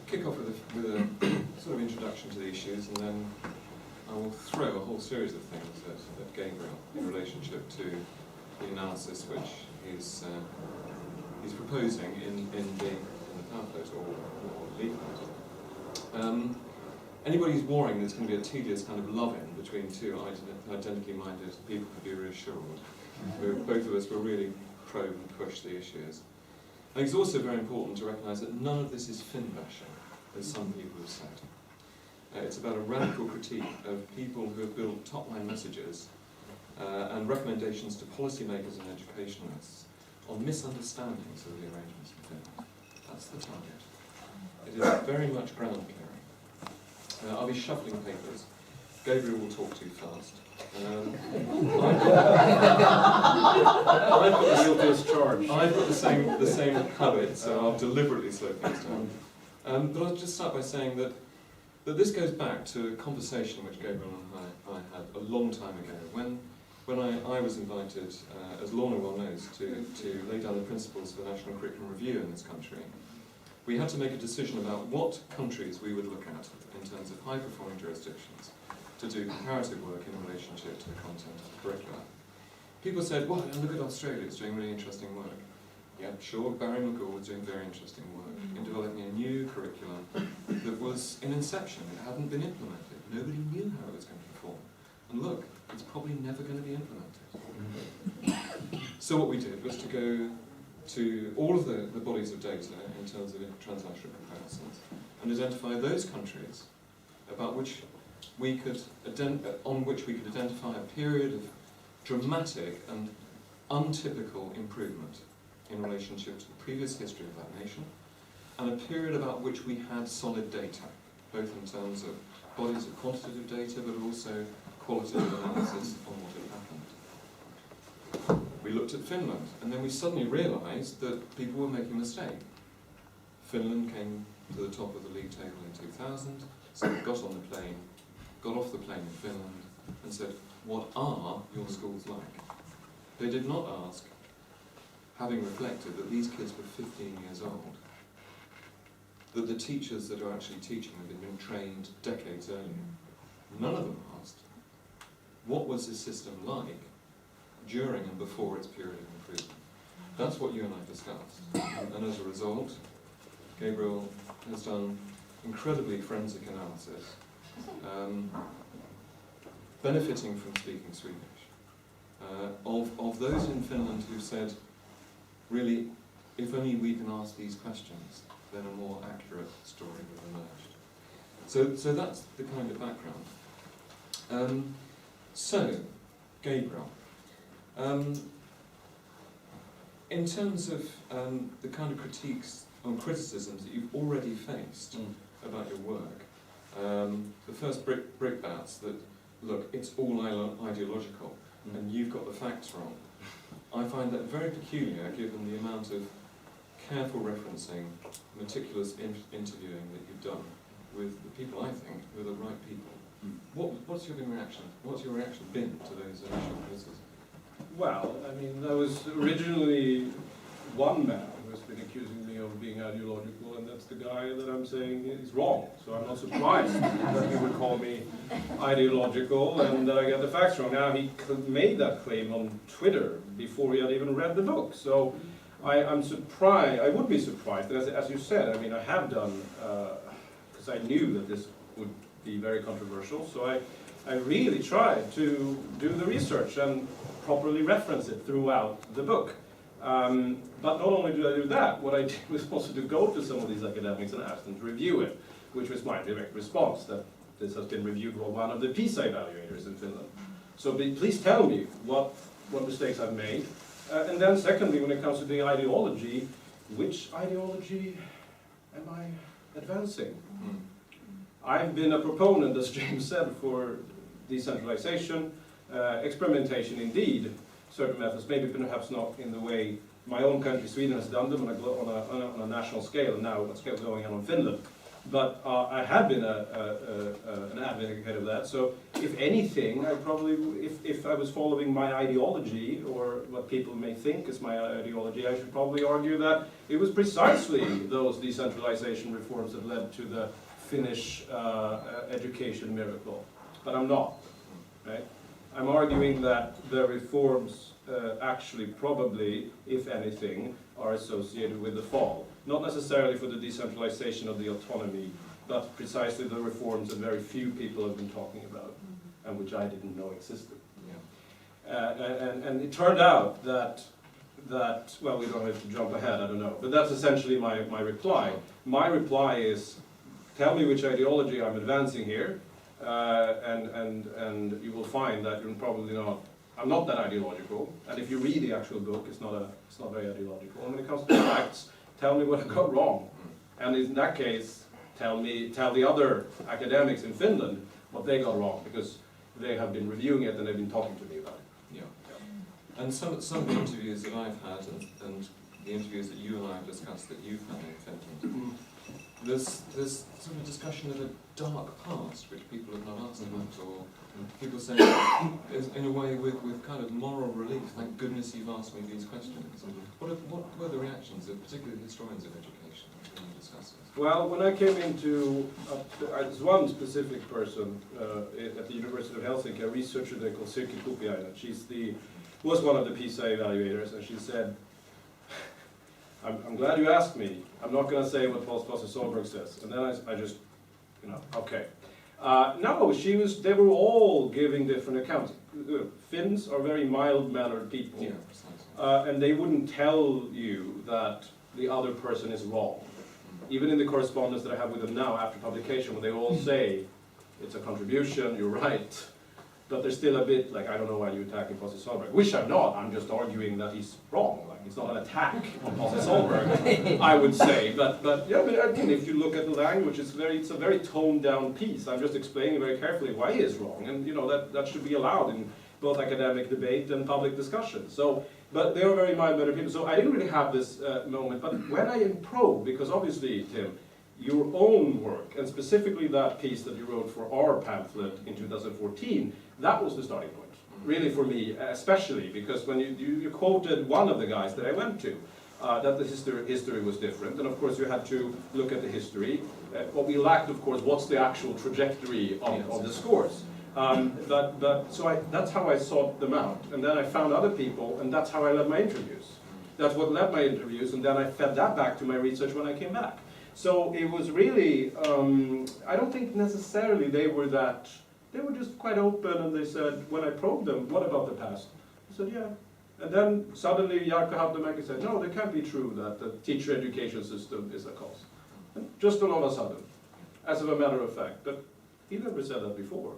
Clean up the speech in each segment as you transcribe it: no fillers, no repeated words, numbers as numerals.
kick off with a sort of introduction to the issues, and then I will throw a whole series of things at Gabriel in relationship to the analysis which he's proposing in the pamphlet or leaflet. Anybody who's worrying there's going to be a tedious kind of love-in between two identically minded people can be reassured. Both of us will really probe and push the issues. I think it's also very important to recognise that none of this is Finn bashing, as some people have said. It's about a radical critique of people who have built top-line messages and recommendations to policymakers and educationalists on misunderstandings of the arrangements in Finland. That's the target. It is very much ground clearing. I'll be shuffling papers. Gabriel will talk too fast. I've got the same habit, so I'll deliberately slow things down. But I'll just start by saying that this goes back to a conversation which Gabriel and I had a long time ago, when I was invited, as Lorna well knows, to lay down the principles for national curriculum review in this country. We had to make a decision about what countries we would look at in terms of high-performing jurisdictions to do comparative work in relationship to the content of the curricula. People said, well, look at Australia, it's doing really interesting work. Yeah, sure, Barry McGaw was doing very interesting work in developing a new curriculum that was in inception, it hadn't been implemented. Nobody knew how it was going to perform. And look, it's probably never going to be implemented. So what we did was to go to all of the bodies of data in terms of transnational comparisons and identify those countries about which we could on which we could identify a period of dramatic and untypical improvement in relationship to the previous history of that nation, and a period about which we had solid data, both in terms of bodies of quantitative data but also qualitative analysis on what had happened. We looked at Finland, and then we suddenly realised that people were making a mistake. Finland came to the top of the league table in 2000, so we got on the plane, got off the plane in Finland, and said, what are your schools like? They did not ask, having reflected that these kids were 15 years old, that the teachers that are actually teaching them had been trained decades earlier. None of them asked, what was this system like during and before its period of improvement? That's what you and I discussed. And as a result, Gabriel has done incredibly forensic analysis, benefiting from speaking Swedish, of those in Finland who said, really, if only we can ask these questions, then a more accurate story would emerge. So that's the kind of background. So, Gabriel, in terms of the kind of critiques and criticisms that you've already faced about your work, the first brickbats that, look, it's all ideological, and you've got the facts wrong. I find that very peculiar, given the amount of careful referencing, meticulous interviewing that you've done with the people, I think, who are the right people. What's your reaction? What's your reaction been to those initial criticisms? Well, I mean, there was originally one man who has been accusing me of being ideological, and that's the guy that I'm saying is wrong. So I'm not surprised that he would call me ideological and that I get the facts wrong. Now, he made that claim on Twitter before he had even read the book. So I'm surprised, I would be surprised, as you said, I mean, I have done, because I knew that this would be very controversial, so I really tried to do the research and properly reference it throughout the book. But not only did I do that, what I did was also to go to some of these academics and ask them to review it, which was my direct response, that this has been reviewed by one of the PISA evaluators in Finland. So please tell me what mistakes I've made. And then secondly, when it comes to the ideology, which ideology am I advancing? I've been a proponent, as James said, for decentralization, experimentation indeed, certain methods, maybe perhaps not in the way my own country, Sweden, has done them on a national scale, and now what's going on in Finland. But I have been an advocate of that. So if anything, I probably, if I was following my ideology, or what people may think is my ideology, I should probably argue that it was precisely those decentralization reforms that led to the Finnish education miracle. But I'm not, right? I'm arguing that the reforms actually probably, if anything, are associated with the fall. Not necessarily for the decentralization of the autonomy, but precisely the reforms that very few people have been talking about, and which I didn't know existed. Yeah. And it turned out that, well, we don't have to jump ahead, I don't know, but that's essentially my reply. My reply is, tell me which ideology I'm advancing here, and you will find that you're probably not, I'm not that ideological, and if you read the actual book, it's not very ideological. And when it comes to facts, tell me what I got wrong. And in that case, tell the other academics in Finland what they got wrong, because they have been reviewing it and they've been talking to me about it. Yeah. And some of the interviews that I've had, and the interviews that you and I have discussed that you've had in Finland, there's sort of discussion of a dark past which people have not asked about, or people saying, in a way with kind of moral relief, thank goodness you've asked me these questions. What were the reactions of particularly historians of education when you discussed this? Well, when I came into, there's one specific person at the University of Helsinki, a researcher there called Sirkki Kupiainen. Was one of the PISA evaluators, and she said, I'm glad you asked me. I'm not going to say what Professor Sahlgren says. And then I just, okay. No, they were all giving different accounts. Finns are very mild-mannered people. Yeah, precisely. And they wouldn't tell you that the other person is wrong. Even in the correspondence that I have with them now after publication, when they all say, it's a contribution, you're right, but they're still a bit like, I don't know why you're attacking Professor Sahlgren. Which I'm not, I'm just arguing that he's wrong. Like, it's not an attack on Professor Sahlgren, I would say. But yeah, but again, if you look at the language, it's a very toned down piece. I'm just explaining very carefully why he is wrong. And that should be allowed in both academic debate and public discussion. So, but they are very mild-mannered people. So I didn't really have this moment. But when I probe, because obviously, Tim, your own work, and specifically that piece that you wrote for our pamphlet in 2014, that was the starting point, really for me, especially because when you quoted one of the guys that I went to, that the history was different, and of course you had to look at the history. What we lacked, of course, what's the actual trajectory of the scores. So that's how I sought them out, and then I found other people, and that's how I led my interviews. That's what led my interviews, and then I fed that back to my research when I came back. So it was really, I don't think necessarily they were just quite open, and they said, when I probed them, what about the past? I said, yeah. And then suddenly Jarkko Hautamäki said, no, it can't be true that the teacher education system is a cause. And just all of a sudden, as of a matter of fact. But he never said that before.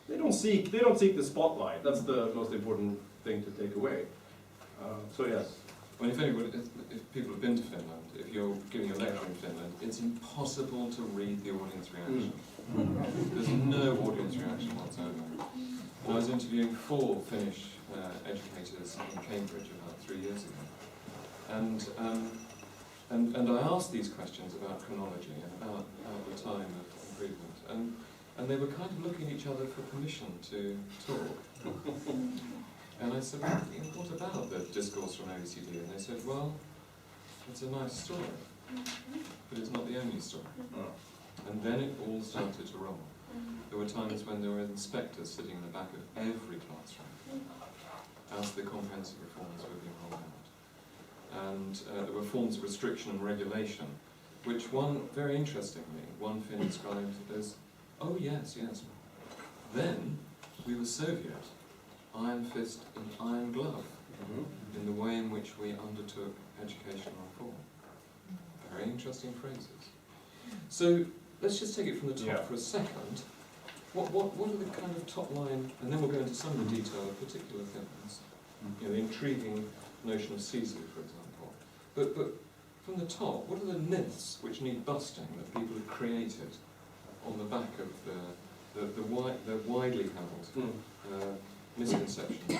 They don't seek the spotlight. That's the most important thing to take away. So yes. Well, if people have been to Finland, if you're giving a lecture in Finland, it's impossible to read the audience reaction. There's no audience reaction whatsoever. And I was interviewing 4 Finnish educators in Cambridge about 3 years ago, and I asked these questions about chronology and about the time of improvement, and they were kind of looking at each other for permission to talk. And I said, well, what about the discourse from OECD? And they said, well, it's a nice story, but it's not the only story. And then it all started to roll. There were times when there were inspectors sitting in the back of every classroom as the comprehensive reforms were being rolled out. And there were forms of restriction and regulation, which very interestingly, one Finn described as, oh yes, then we were Soviet, iron fist and iron glove, in the way in which we undertook educational reform. Very interesting phrases. So let's just take it from the top for a second. What are the kind of top line, and then we'll go into some of the detail of particular things. The intriguing notion of Sisu, for example. But from the top, what are the myths which need busting that people have created on the back of the widely held misconceptions?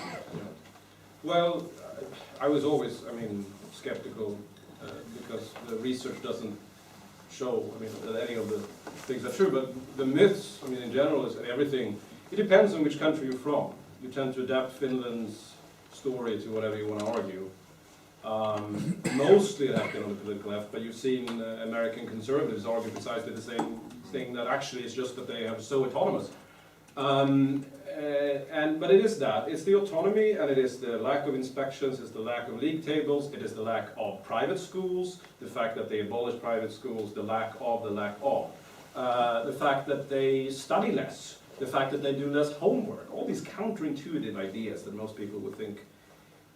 Well, I was always, skeptical because the research doesn't show, I mean, that any of the things are true, but the myths, I mean, in general, is that everything, it depends on which country you're from. You tend to adapt Finland's story to whatever you want to argue. Mostly it has been on the political left, but you've seen American conservatives argue precisely the same thing, that actually it's just that they are so autonomous. But it is that. It's the autonomy, and it is the lack of inspections, it's the lack of league tables, it is the lack of private schools, the fact that they abolish private schools, the lack of, the fact that they study less, the fact that they do less homework, all these counterintuitive ideas that most people would think,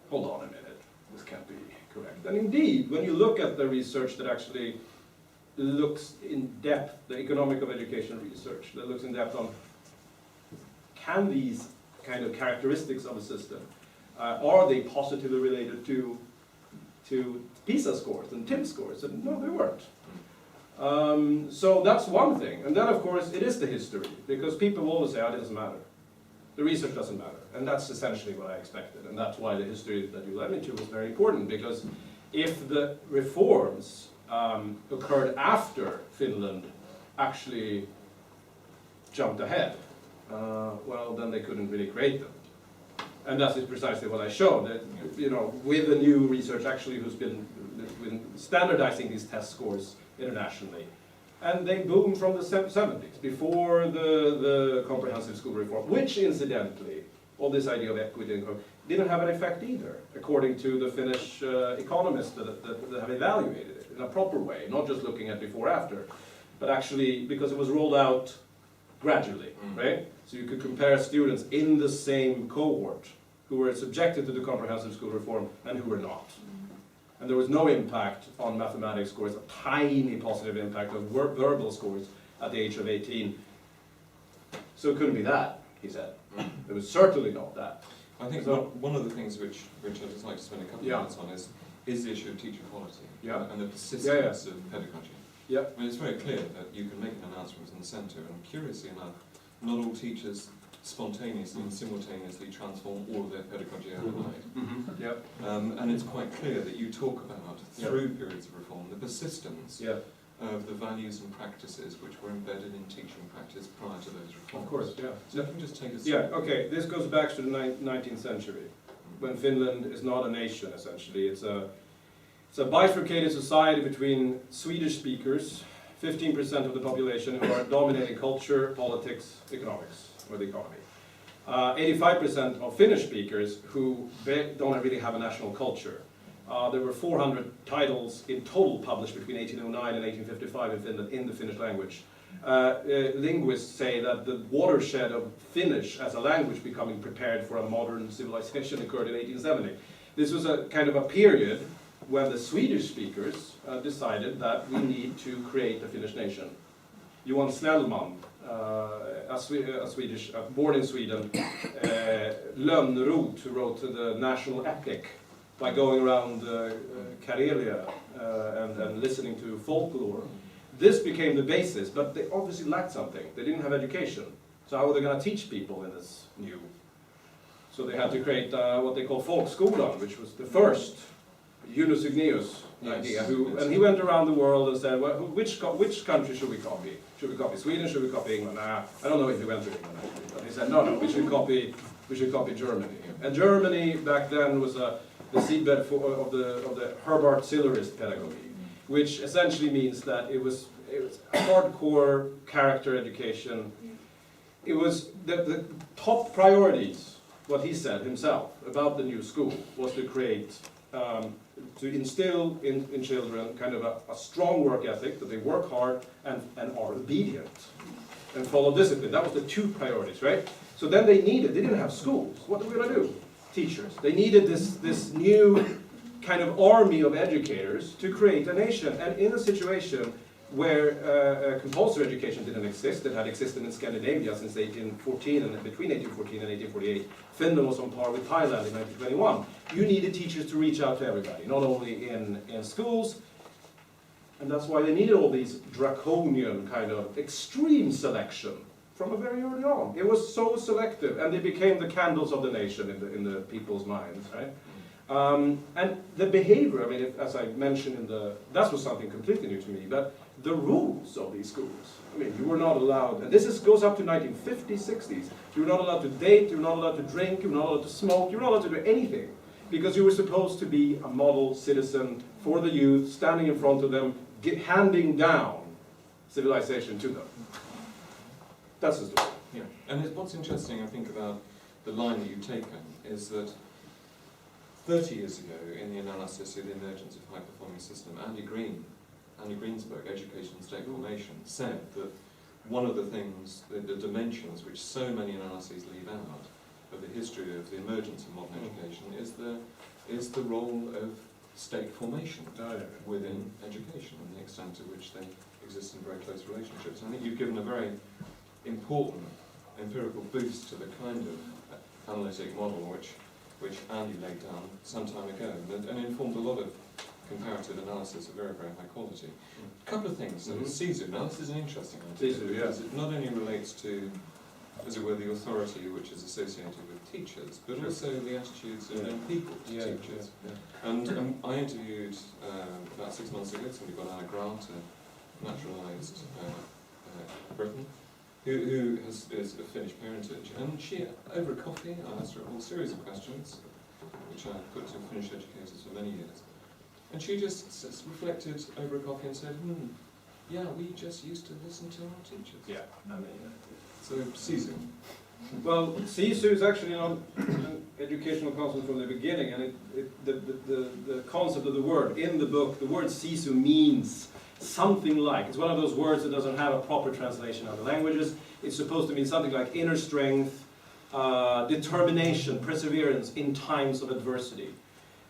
hold on a minute, this can't be correct. And indeed, when you look at the research that actually looks in depth, the economic of education research, that looks in depth on can these kind of characteristics of a system, are they positively related to PISA scores and TIMSS scores? And no, they weren't. So that's one thing. And then, of course, it is the history, because people always say, oh, it doesn't matter. The research doesn't matter. And that's essentially what I expected. And that's why the history that you led me to was very important, because if the reforms occurred after Finland actually jumped ahead, well, then they couldn't really create them. And that is precisely what I showed, that, you know, with the new research actually who's been standardizing these test scores internationally. And they boomed from the 70s, before the comprehensive school reform, which incidentally, all this idea of equity didn't have an effect either, according to the Finnish economists that have evaluated it in a proper way, not just looking at before after, but actually because it was rolled out gradually, right? So you could compare students in the same cohort who were subjected to the comprehensive school reform and who were not. And there was no impact on mathematics scores, a tiny positive impact of verbal scores at the age of 18. So it couldn't be that, he said. It was certainly not that. I think So, one of the things which I'd just like to spend a couple of minutes on is the issue of teacher quality and the persistence of pedagogy. I mean, it's very clear that you can make an announcement in the centre, and curiously enough, not all teachers spontaneously and simultaneously transform all of their pedagogy overnight. And it's quite clear that you talk about, through periods of reform, the persistence of the values and practices which were embedded in teaching practice prior to those reforms. of course, So you can just take us okay, this goes back to the 19th century, when Finland is not a nation, essentially. It's a bifurcated society between Swedish speakers, 15% of the population, who are dominating culture, politics, economics, or the economy. 85% of Finnish speakers who don't really have a national culture. There were 400 titles in total published between 1809 and 1855 in Finland in the Finnish language. Linguists say that the watershed of Finnish as a language becoming prepared for a modern civilization occurred in 1870. This was a kind of a period when the Swedish speakers decided that we need to create a Finnish nation. Johan Snellman, a Swedish, born in Sweden, Lönnrot, who wrote the national epic by going around Karelia and listening to folklore. This became the basis, but they obviously lacked something. They didn't have education. So how were they going to teach people in this new? So they had to create what they call folkskolan, which was the first Yunus Igneus idea, and he went around the world and said, well, which country should we copy? Should we copy Sweden? Should we copy England? I don't know if he went to England actually, but he said, no, we should copy Germany. And Germany back then was the seedbed of the Herbart Sillerist pedagogy, which essentially means that it was hardcore character education. It was the top priorities, what he said himself about the new school, was to create to instill in children kind of a strong work ethic, that they work hard and are obedient and follow discipline. That was the two priorities, right? So then they didn't have schools. What are we going to do? Teachers. They needed this new kind of army of educators to create a nation. And in a situation where compulsory education didn't exist, it had existed in Scandinavia since 1814, and between 1814 and 1848, Finland was on par with Thailand in 1921. You needed teachers to reach out to everybody, not only in schools, and that's why they needed all these draconian kind of extreme selection from a very early on. It was so selective, and they became the candles of the nation in the people's minds, right? And the behavior, I mean, as I mentioned that was something completely new to me, but the rules of these schools. I mean, you were not allowed, and this goes up to 1950s, 60s. You were not allowed to date, you were not allowed to drink, you were not allowed to smoke, you were not allowed to do anything. Because you were supposed to be a model citizen for the youth, standing in front of them, handing down civilization to them. That's the story. Yeah, and what's interesting, I think, about the line that you've taken is that 30 years ago, in the analysis of the emergence of high-performing system, Andy Green's book, Education and State Formation, said that one of the things, the dimensions which so many analyses leave out of the history of the emergence of modern education is the role of state formation within education and the extent to which they exist in very close relationships. I think you've given a very important empirical boost to the kind of analytic model which Andy laid down some time ago and informed a lot of comparative analysis of very, very high quality. A couple of things. So Sisu, now this is an interesting idea. Sisu, yes. Because it not only relates to, as it were, the authority which is associated with teachers, but also the attitudes of young people to teachers. And I interviewed about 6 months ago somebody called Anna Grant, a naturalised Briton, who is of Finnish parentage, and she, over a coffee, I asked her a whole series of questions, which I put to Finnish educators for many years, and she just reflected over a coffee and said, yeah, we just used to listen to our teachers. Yeah, I mean, so Sisu. well, Sisu is actually not an educational concept from the beginning, and the concept of the word in the book, the word Sisu means something like, it's one of those words that doesn't have a proper translation in other languages. It's supposed to mean something like inner strength, determination, perseverance in times of adversity.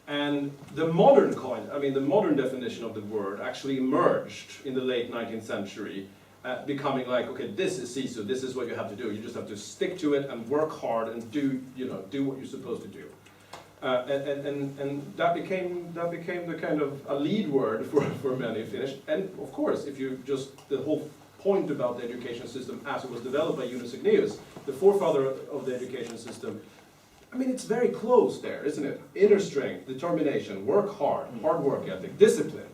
And the modern the modern definition of the word actually emerged in the late 19th century, becoming like, okay, this is Sisu, this is what you have to do. You just have to stick to it and work hard and do what you're supposed to do. And that became the kind of a lead word for many Finnish. And of course, if you just, the whole point about the education system as it was developed by Jonas Igneus, the forefather of the education system, I mean, it's very close there, isn't it? Inner strength, determination, work hard, hard work ethic, discipline.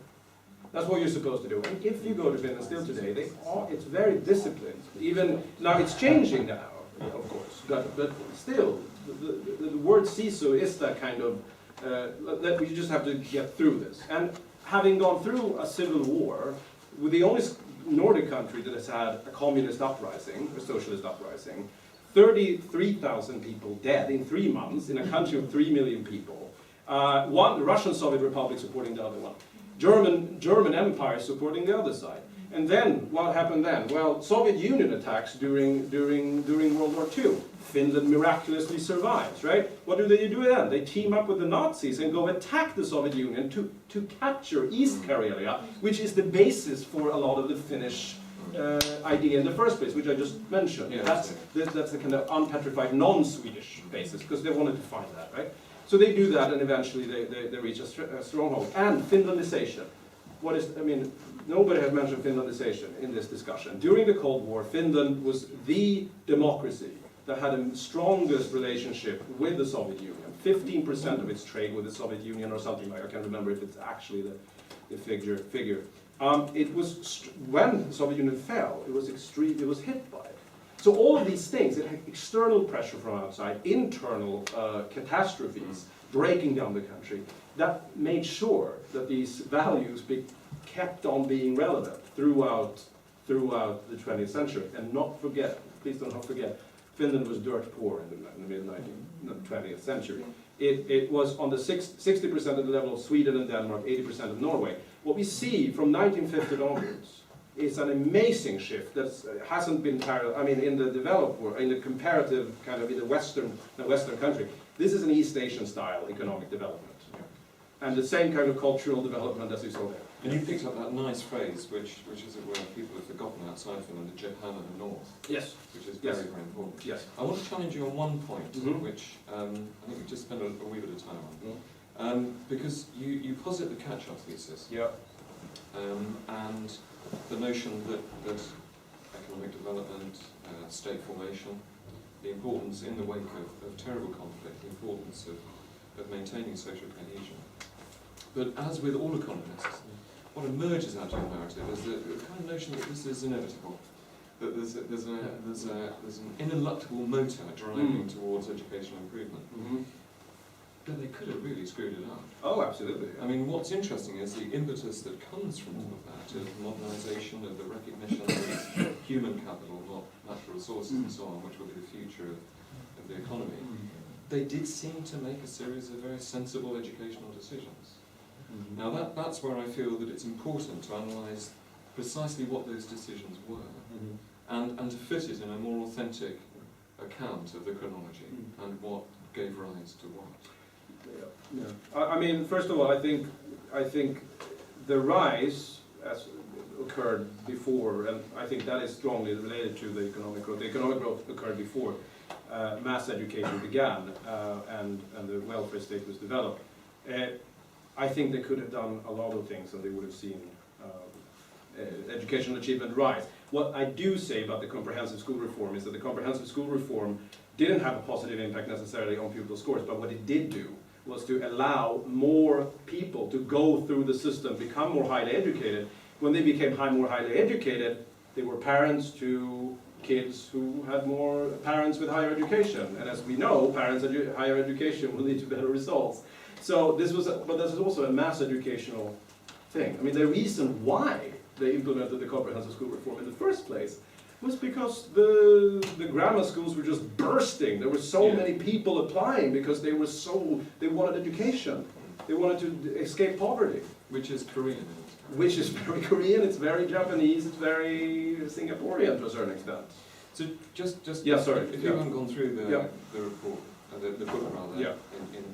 That's what you're supposed to do. And if you go to Finland still today, it's very disciplined. Even now, it's changing now, of course, but still, the word Sisu is that kind of, that we just have to get through this. And having gone through a civil war, with the only Nordic country that has had a communist uprising, a socialist uprising, 33,000 people dead in 3 months in a country of 3 million people. One Russian Soviet Republic supporting the other one. German Empire supporting the other side. And then, what happened then? Well, Soviet Union attacks during World War II. Finland miraculously survives, right? What do they do then? They team up with the Nazis and go attack the Soviet Union to capture East Karelia, which is the basis for a lot of the Finnish idea in the first place, which I just mentioned. Yeah, that's the kind of unpetrified non-Swedish basis, because they wanted to find that, right? So they do that, and eventually they reach a stronghold. And Finlandization. Nobody has mentioned Finlandization in this discussion. During the Cold War, Finland was the democracy that had the strongest relationship with the Soviet Union. 15% of its trade with the Soviet Union, or something like, I can't remember if it's actually the figure. It was, when the Soviet Union fell, it was hit by it. So all of these things, it had external pressure from outside, internal catastrophes, breaking down the country, that made sure that these values kept on being relevant throughout the 20th century. And please don't forget, Finland was dirt poor in the mid-20th century. It was on the 60% of the level of Sweden and Denmark, 80% of Norway. What we see from 1950 onwards is an amazing shift that hasn't been parallel. I mean, in the developed world, in the comparative kind of in the Western country, this is an East Asian style economic development, and the same kind of cultural development as we saw there. And you picked up that nice phrase, which as it were, people have forgotten outside Finland, the Japan of the North. Yes. Which is very, very important. Yes. I want to challenge you on one point, which I think we just spent a wee bit of time on. Because you posit the catch-up thesis. Yeah. And the notion that economic development, state formation, the importance in the wake of terrible conflict, the importance of maintaining social cohesion. But as with all economists, what emerges out of your narrative is the kind of notion that this is inevitable, that there's an ineluctable motor driving towards educational improvement. But they could have really screwed it up. Oh, absolutely. I mean, what's interesting is the impetus that comes from all of that, of modernisation, of the recognition that it's human capital, not natural resources and so on, which will be the future of the economy. They did seem to make a series of very sensible educational decisions. Now that's where I feel that it's important to analyse precisely what those decisions were, and to fit it in a more authentic account of the chronology and what gave rise to what. I mean, first of all, I think the rise as occurred before, and I think that is strongly related to the economic growth. The economic growth occurred before mass education began and the welfare state was developed. I think they could have done a lot of things, and they would have seen educational achievement rise. What I do say about the comprehensive school reform is that the comprehensive school reform didn't have a positive impact necessarily on pupil scores, but what it did do was to allow more people to go through the system, become more highly educated. When they became more highly educated, they were parents to kids who had more parents with higher education. And as we know, parents with higher education will lead to better results. So this was, but this is also a mass educational thing. I mean, the reason why they implemented the comprehensive school reform in the first place was because the grammar schools were just bursting. There were so many people applying because they wanted education. They wanted to escape poverty. Which is Korean. Which is very Korean, it's very Japanese, it's very Singaporean to a certain extent. So just yeah, sorry. If you haven't gone through the report, the book rather,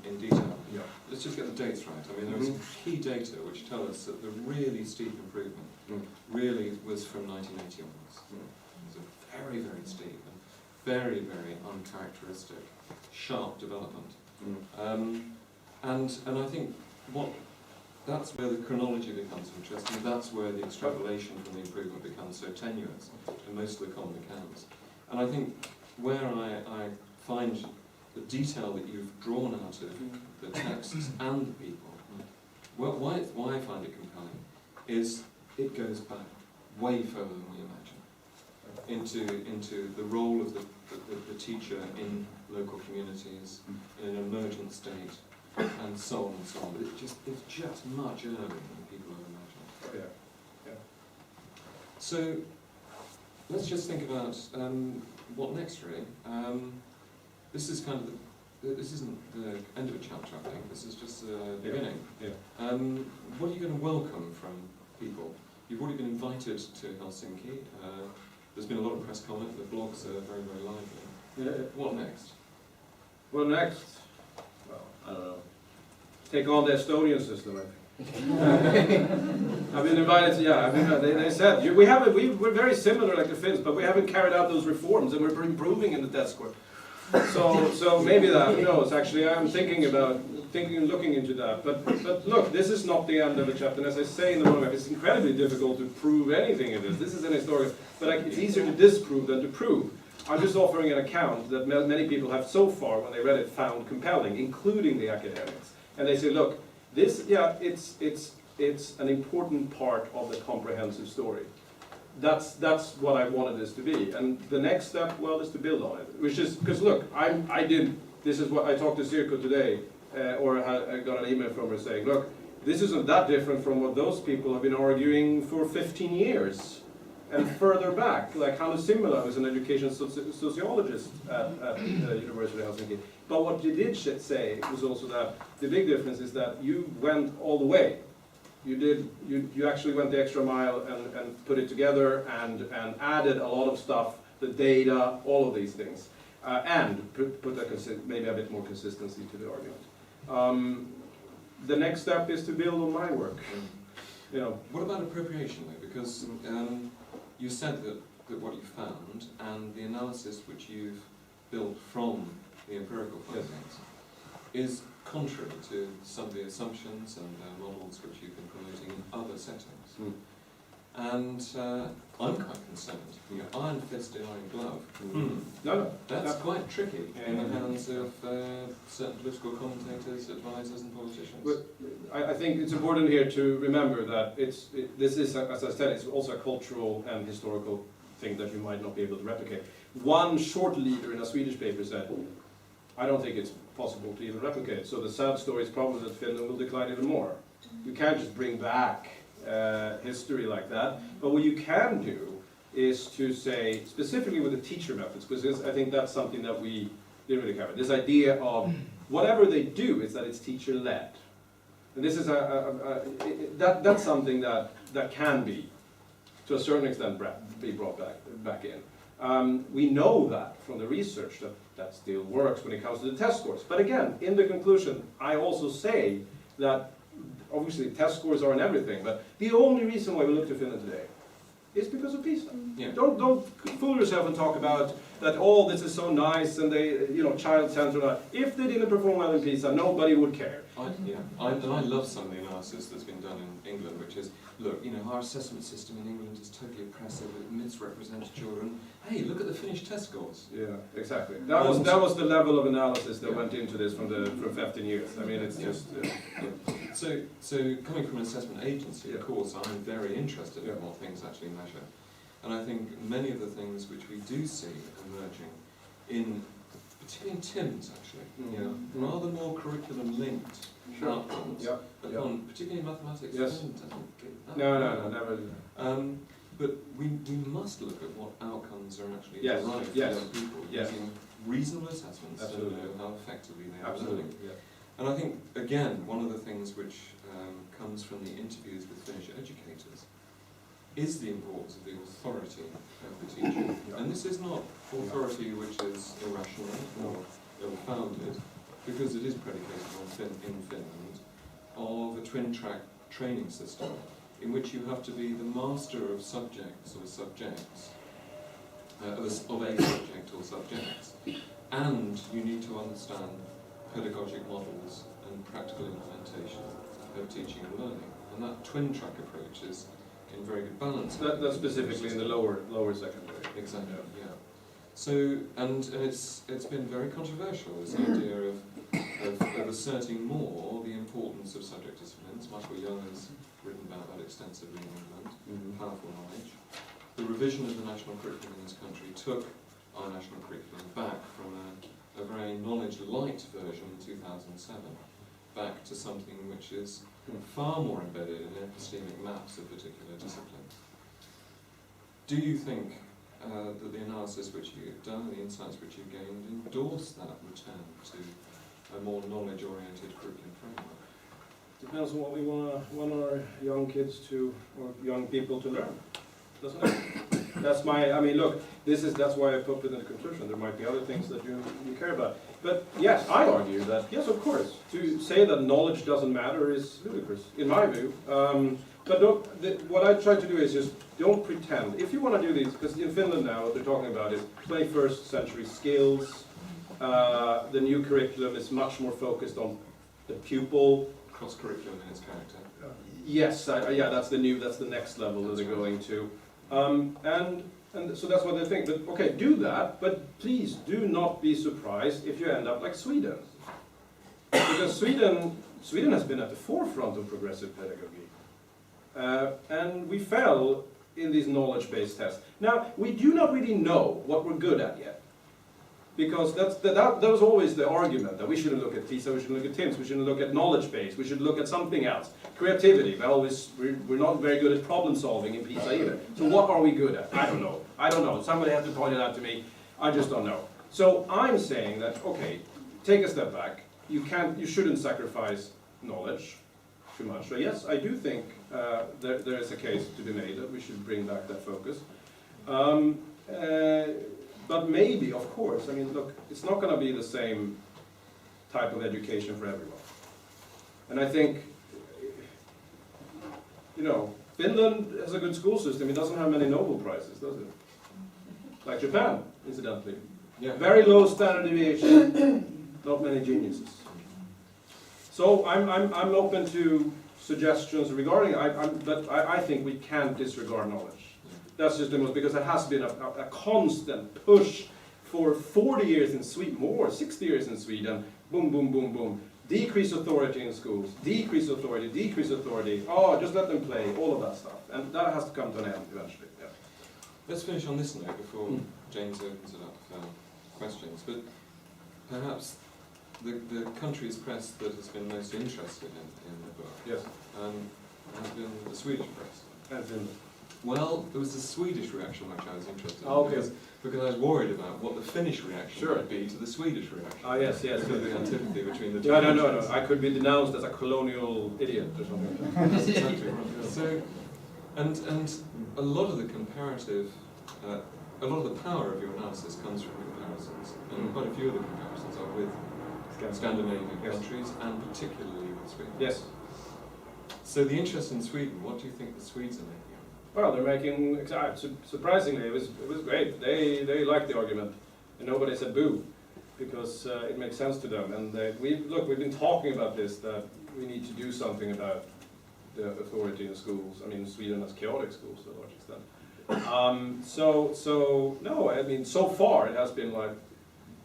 in detail, let's just get the dates right. I mean, there are some key data which tell us that the really steep improvement really was from 1980 onwards. It was a very, very steep and very, very uncharacteristic, sharp development. And I think that's where the chronology becomes interesting, that's where the extrapolation from the improvement becomes so tenuous in most of the common accounts. And I think where I find the detail that you've drawn out of the texts and the people, why I find it compelling is it goes back way further than we imagine, into the role of the teacher in local communities, in an emergent state, and so on and so on. It's just much earlier than people have imagined. So let's just think about what next, really. This is kind of this isn't the end of a chapter, I think. This is just the beginning. What are you going to welcome from people? You've already been invited to Helsinki. There's been a lot of press comment. The blogs are very, very lively. What next? Well, next, I don't know. Take on the Estonian system, I think. I've been invited to, they said, we're very similar like the Finns, but we haven't carried out those reforms, and we're improving in the test score. So maybe that, who knows, actually, I'm thinking and looking into that. But look, this is not the end of the chapter, and as I say in the monologue, it's incredibly difficult to prove anything in this. This is an historical, but it's easier to disprove than to prove. I'm just offering an account that many people have so far, when they read it, found compelling, including the academics. And they say, look, this, it's an important part of the comprehensive story. That's what I wanted this to be. And the next step, well, is to build on it. Which is, because look, this is what I talked to Sirko today, or I got an email from her saying, look, this isn't that different from what those people have been arguing for 15 years. And further back, like Hannu Simula, who's an education sociologist at the University of Helsinki. But what you did say was also that the big difference is that you went all the way. You actually went the extra mile and put it together and added a lot of stuff, the data, all of these things, and put maybe a bit more consistency to the argument. The next step is to build on my work. What about appropriation, though? Because you said that what you found and the analysis which you've built from the empirical findings is contrary to some of the assumptions and models which you've been promoting in other settings. And I'm quite concerned. You know, iron fist in iron glove. No. That's quite tricky in the Yeah. hands of certain political commentators, advisors, and politicians. But I think it's important here to remember that this is, as I said, it's also a cultural and historical thing that you might not be able to replicate. One short leader in a Swedish paper said, I don't think it's possible to even replicate. So the sad story is probably that Finland will decline even more. You can't just bring back history like that. But what you can do is to say, specifically with the teacher methods, because I think that's something that we didn't really cover. This idea of whatever they do is that it's teacher-led. And this is that's something that can be, to a certain extent, be brought back in. We know that from the research that still works when it comes to the test scores. But again, in the conclusion, I also say that obviously test scores aren't everything, but the only reason why we look to Finland today is because of PISA. Yeah. Don't fool yourself and talk about that, oh, this is so nice and they, child-centered. If they didn't perform well in PISA, nobody would care. I love some of the analysis that's been done in England, which is, look, our assessment system in England is totally oppressive, it misrepresents children. Hey, look at the Finnish test scores. Yeah, exactly. That was the level of analysis that went into this from 15 years. I mean, it's just... So coming from an assessment agency, of course, I'm very interested in what things actually measure. And I think many of the things which we do see emerging particularly in TIMS actually, rather more curriculum-linked outcomes, particularly in mathematics. Yes. No, never. But we must look at what outcomes are actually Yes. derived for Yes. young people using reasonable assessments to know how effectively they are learning. Yeah. And I think, again, one of the things which comes from the interviews with Finnish educators is the importance of the authority of the teacher. And this is not authority which is irrational or ill-founded, because it is predicated in Finland of a twin-track training system in which you have to be the master of subjects or subjects, of a subject or subjects, and you need to understand pedagogic models and practical implementation of teaching and learning. And that twin-track approach is in very good balance. That's specifically in the lower secondary. Exactly, yeah. So, and it's been very controversial, this idea of asserting more the importance of subject disciplines. Michael Young has written about that extensively in England, powerful knowledge. The revision of the national curriculum in this country took our national curriculum back from a very knowledge-light version in 2007, back to something which is far more embedded in epistemic maps of particular disciplines. Do you think that the analysis which you've done and the insights which you've gained endorse that return to a more knowledge-oriented curriculum framework? Depends on what we want our young kids to, or young people to learn, doesn't it? That's that's why I put it in the conclusion. There might be other things that you care about. But yes, I argue that, yes, of course, to say that knowledge doesn't matter is ludicrous, in my view. But what I try to do is just don't pretend. If you want to do these, because in Finland now what they're talking about is 21st century skills. The new curriculum is much more focused on the pupil. Cross-curriculum in its character. Yes, that's the next level that they're going to. And so that's what they think. But okay, do that, but please do not be surprised if you end up like Sweden. Because Sweden has been at the forefront of progressive pedagogy. And we fell in these knowledge-based tests. Now, we do not really know what we're good at yet. Because that was always the argument, that we shouldn't look at PISA, we shouldn't look at TIMS, we shouldn't look at knowledge base, we should look at something else. Creativity, well, we're not very good at problem solving in PISA either. So what are we good at? I don't know. Somebody has to point it out to me. I just don't know. So I'm saying that, okay, take a step back. You shouldn't sacrifice knowledge too much. So yes, I do think there is a case to be made that we should bring back that focus. But maybe, of course, I mean, look, it's not going to be the same type of education for everyone. And I think, Finland has a good school system. It doesn't have many Nobel Prizes, does it? Like Japan, incidentally. Yeah. Very low standard deviation, not many geniuses. So I'm open to suggestions regarding, but I think we can't disregard knowledge. That's just the most, because there has been a constant push for 40 years in Sweden, more, 60 years in Sweden, boom, boom, boom, boom. Decrease authority in schools, decrease authority, oh, just let them play, all of that stuff. And that has to come to an end eventually. Yeah. Let's finish on this note before James opens it up for questions. But perhaps the country's press that has been most interested in the book Yes. has been the Swedish press. As in, Well, there was the Swedish reaction which I was interested in, Oh, okay. because I was worried about what the Finnish reaction Sure. would be to the Swedish reaction. Ah, yes, yes. Because of the antipathy between the two. Yeah, no. countries. I could be denounced as a colonial idiot or something like that. That's exactly right. So, and a lot of the comparative, a lot of the power of your analysis comes from comparisons, and quite a few of the comparisons are with Scandinavian Yes. countries, and particularly with Sweden. Yes. So the interest in Sweden, what do you think the Swedes are making of it? Well, they're making, surprisingly, it was great. They liked the argument, and nobody said boo, because it makes sense to them. And we've been talking about this, that we need to do something about the authority in schools. I mean, Sweden has chaotic schools to a large extent. No, I mean, so far it has been like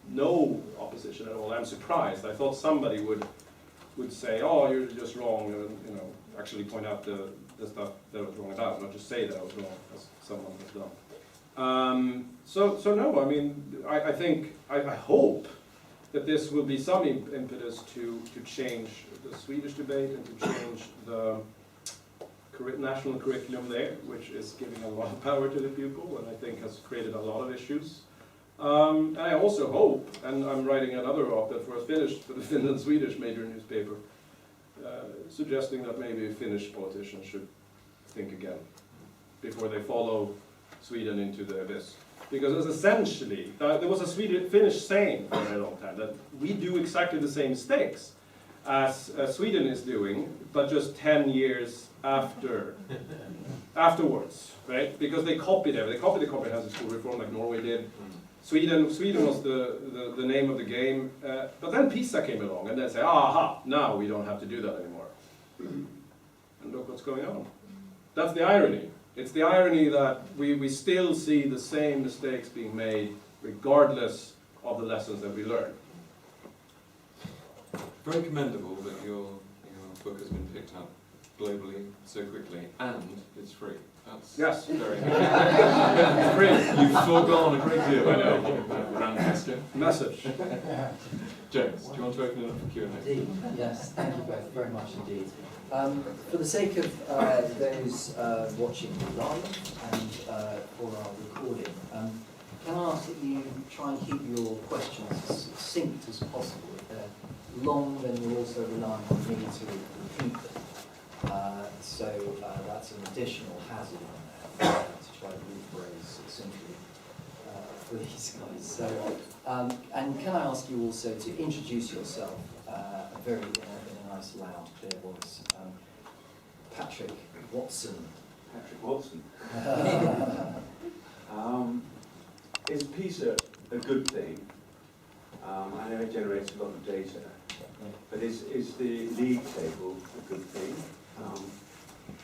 no opposition at all. I'm surprised. I thought somebody would say, oh, you're just wrong, and actually point out the stuff that I was wrong about, not just say that I was wrong, as someone has done. So no, I mean, I hope that this will be some impetus to change the Swedish debate and to change the national curriculum there, which is giving a lot of power to the pupil, and I think has created a lot of issues. And I also hope, and I'm writing another op-ed for the Finland-Swedish major newspaper, suggesting that maybe Finnish politicians should think again before they follow Sweden into the abyss. Because essentially, there was a Finnish saying for a very long time, that we do exactly the same mistakes as Sweden is doing, but just 10 years afterwards, right? Because they copied everything. They copied the comprehensive school reform like Norway did. Sweden was the name of the game, but then PISA came along and they said, aha, now we don't have to do that anymore. And look what's going on. That's the irony. It's the irony that we still see the same mistakes being made regardless of the lessons that we learn. Very commendable that your book has been picked up globally so quickly, and it's free. That's Yes. very It's free. You've foregone a great deal, I know. Grand gesture. Message. James, do you want to open it up for Q&A? Indeed, yes, thank you both very much indeed. For the sake of those watching live and for our recording, can I ask that you try and keep your questions as succinct as possible? If they're long, then you're also relying on me to repeat them. So that's an additional hazard on there to try to rephrase succinctly for these guys. So, and can I ask you also to introduce yourself in a nice, loud, clear voice? Patrick Watson. Patrick Watson. Is PISA a good thing? I know it generates a lot of data, but is the league table a good thing?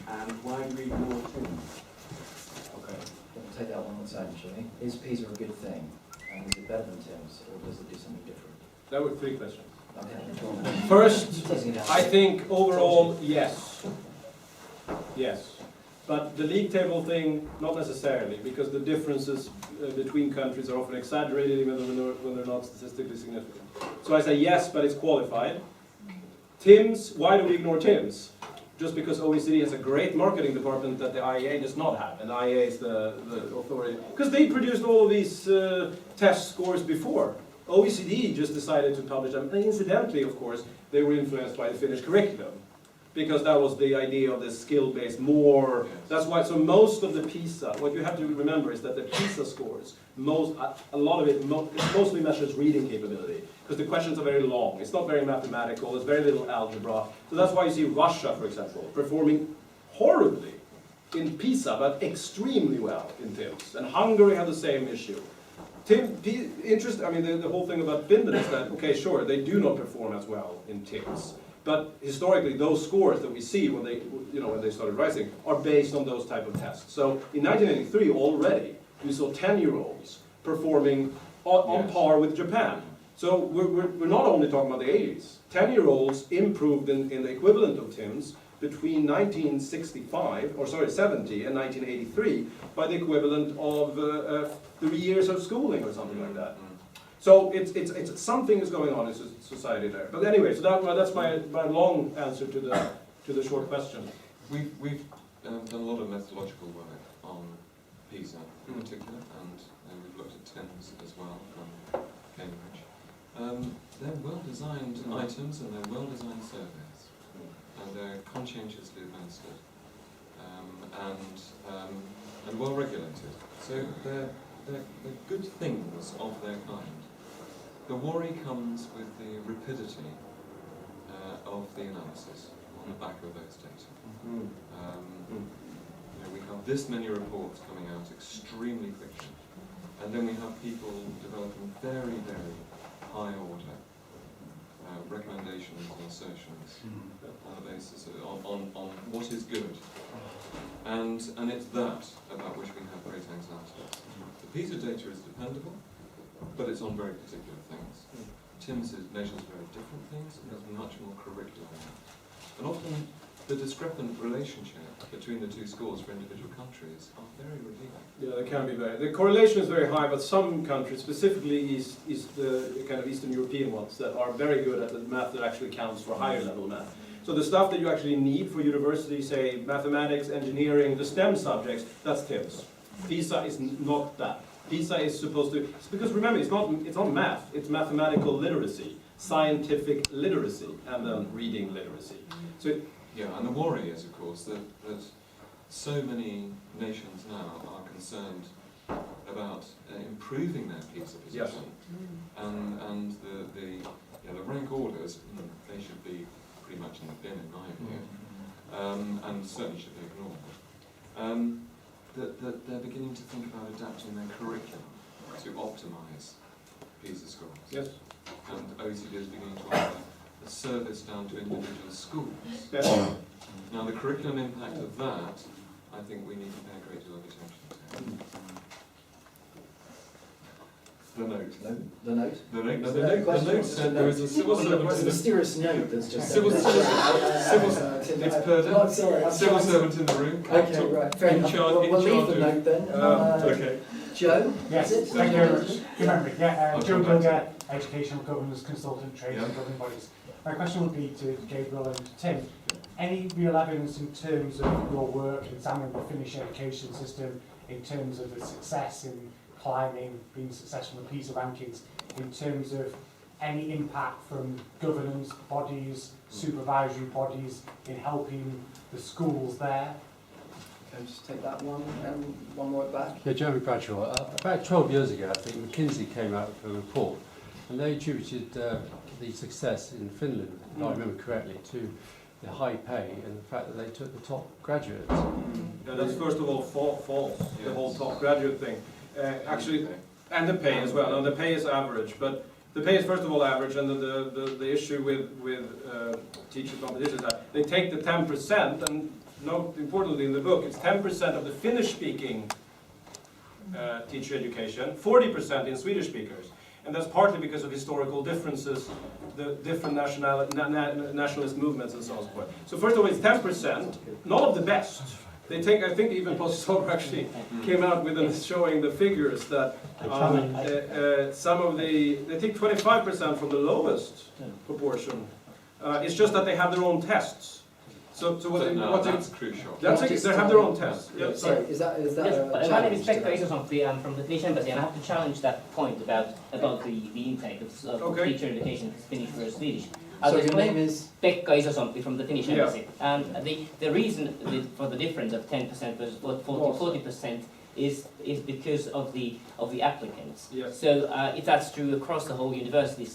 And why do we ignore Tim? Okay, we'll take that one on its own, shall we? Is PISA a good thing? And is it better than Tim's, or does it do something different? There were 3 questions. Okay. First, Teasing it out. I think overall, yes. Yes. But the league table thing, not necessarily, because the differences between countries are often exaggerated even when they're not statistically significant. So I say yes, but it's qualified. Tim's, why do we ignore Tim's? Just because OECD has a great marketing department that the IEA does not have, and the IEA is the authority. Because they produced all of these test scores before. OECD just decided to publish them, and incidentally, of course, they were influenced by the Finnish curriculum, because that was the idea of the skill-based more. That's why, so most of the PISA, what you have to remember is that the PISA scores, a lot of it mostly measures reading capability, because the questions are very long. It's not very mathematical, there's very little algebra. So that's why you see Russia, for example, performing horribly in PISA, but extremely well in TIMSS. And Hungary had the same issue. The whole thing about Finland is that, okay, sure, they do not perform as well in TIMSS. But historically, those scores that we see when they started rising are based on those type of tests. So in 1983 already, we saw 10-year-olds performing on par with Japan. So we're not only talking about the 80s. 10-year-olds improved in the equivalent of TIMSS between 70 and 1983 by the equivalent of 3 years of schooling or something like that. So it's something is going on in society there. But anyway, so that's my long answer to the short question. We've done a lot of methodological work on PISA in particular, and we've looked at TIMSS as well from Cambridge. They're well-designed items and they're well-designed surveys, and they're conscientiously administered and well-regulated. So they're good things of their kind. The worry comes with the rapidity of the analysis on the back of those data. We have this many reports coming out extremely quickly, and then we have people developing very, very high order recommendations and assertions on the basis of, on what is good, and it's that about which we have great anxiety. The PISA data is dependable, but it's on very particular things. TIMSS measures very different things and has much more curriculum. And often the discrepant relationship between the two scores for individual countries are very revealing. Yeah, they can be very. The correlation is very high, but some countries, specifically the kind of Eastern European ones, that are very good at the math that actually counts for higher level math. So the stuff that you actually need for university, say mathematics, engineering, the STEM subjects, that's TIMSS. PISA is not that. PISA is supposed to, because remember, it's not math, it's mathematical literacy, scientific literacy, and then reading literacy. So yeah, and the worry is, of course, that so many nations now are concerned about improving their PISA position, and the rank orders, they should be pretty much in the bin, in my view, and certainly should be ignored. That they're beginning to think about adapting their curriculum to optimise PISA scores. yes. And OECD is beginning to offer a service down to individual schools. Yes. Now the curriculum impact of that, I think we need to pay a great deal of attention to. The note. The note? The note, The the note said there is a civil servant It's a in the mysterious note that's just Civil servant. It's Purden. Oh, sorry, I'm civil trying to- servant in the room. Okay, right, fair in enough. charge- We'll in leave charge the of- note then. Okay. Joe, Yes, is it? thank you very much. Remember, I'll Joe come back to Gilger, Educational Governance Consultant, Trades and Yeah. Governing Bodies. My question would be to Gabriel and Tim. Any real evidence in terms of your work examining the Finnish education system, in terms of the success in climbing, being successful in the PISA rankings, in terms of any impact from governance bodies, supervisory bodies in helping the schools there? Can I just take that one and one more back? Yeah, Jeremy Bradshaw. About 12 years ago, I think, McKinsey came out with a report, and they attributed the success in Finland, if I remember correctly, to the high pay and the fact that they took the top graduates. Yeah, that's first of all false, the whole top graduate thing. Actually, and the pay as well. Now the pay is average, but the pay is first of all average, and the issue with teacher competition is that they take the 10%, and note importantly in the book, it's 10% of the Finnish-speaking teacher education, 40% in Swedish speakers. And that's partly because of historical differences, the different nationalist movements and so on and so forth. So first of all, it's 10%, not of the best. They take, I think even Postsober actually came out with showing the figures that some of they take 25% from the lowest proportion. It's just that they have their own tests. So that's crucial. They have their own tests. Yeah, Sorry, is that Yes, a my name challenge is to Pekka that? Isosompi. I'm from the Finnish Embassy, and I have to challenge that point about the intake of Okay. teacher education, Finnish versus Swedish. So There's your name is? Pekka Isosompi from the Finnish Yeah. Embassy. And the reason for the difference of 10% versus 40% is because of the applicants. Yes. So that's true across the whole university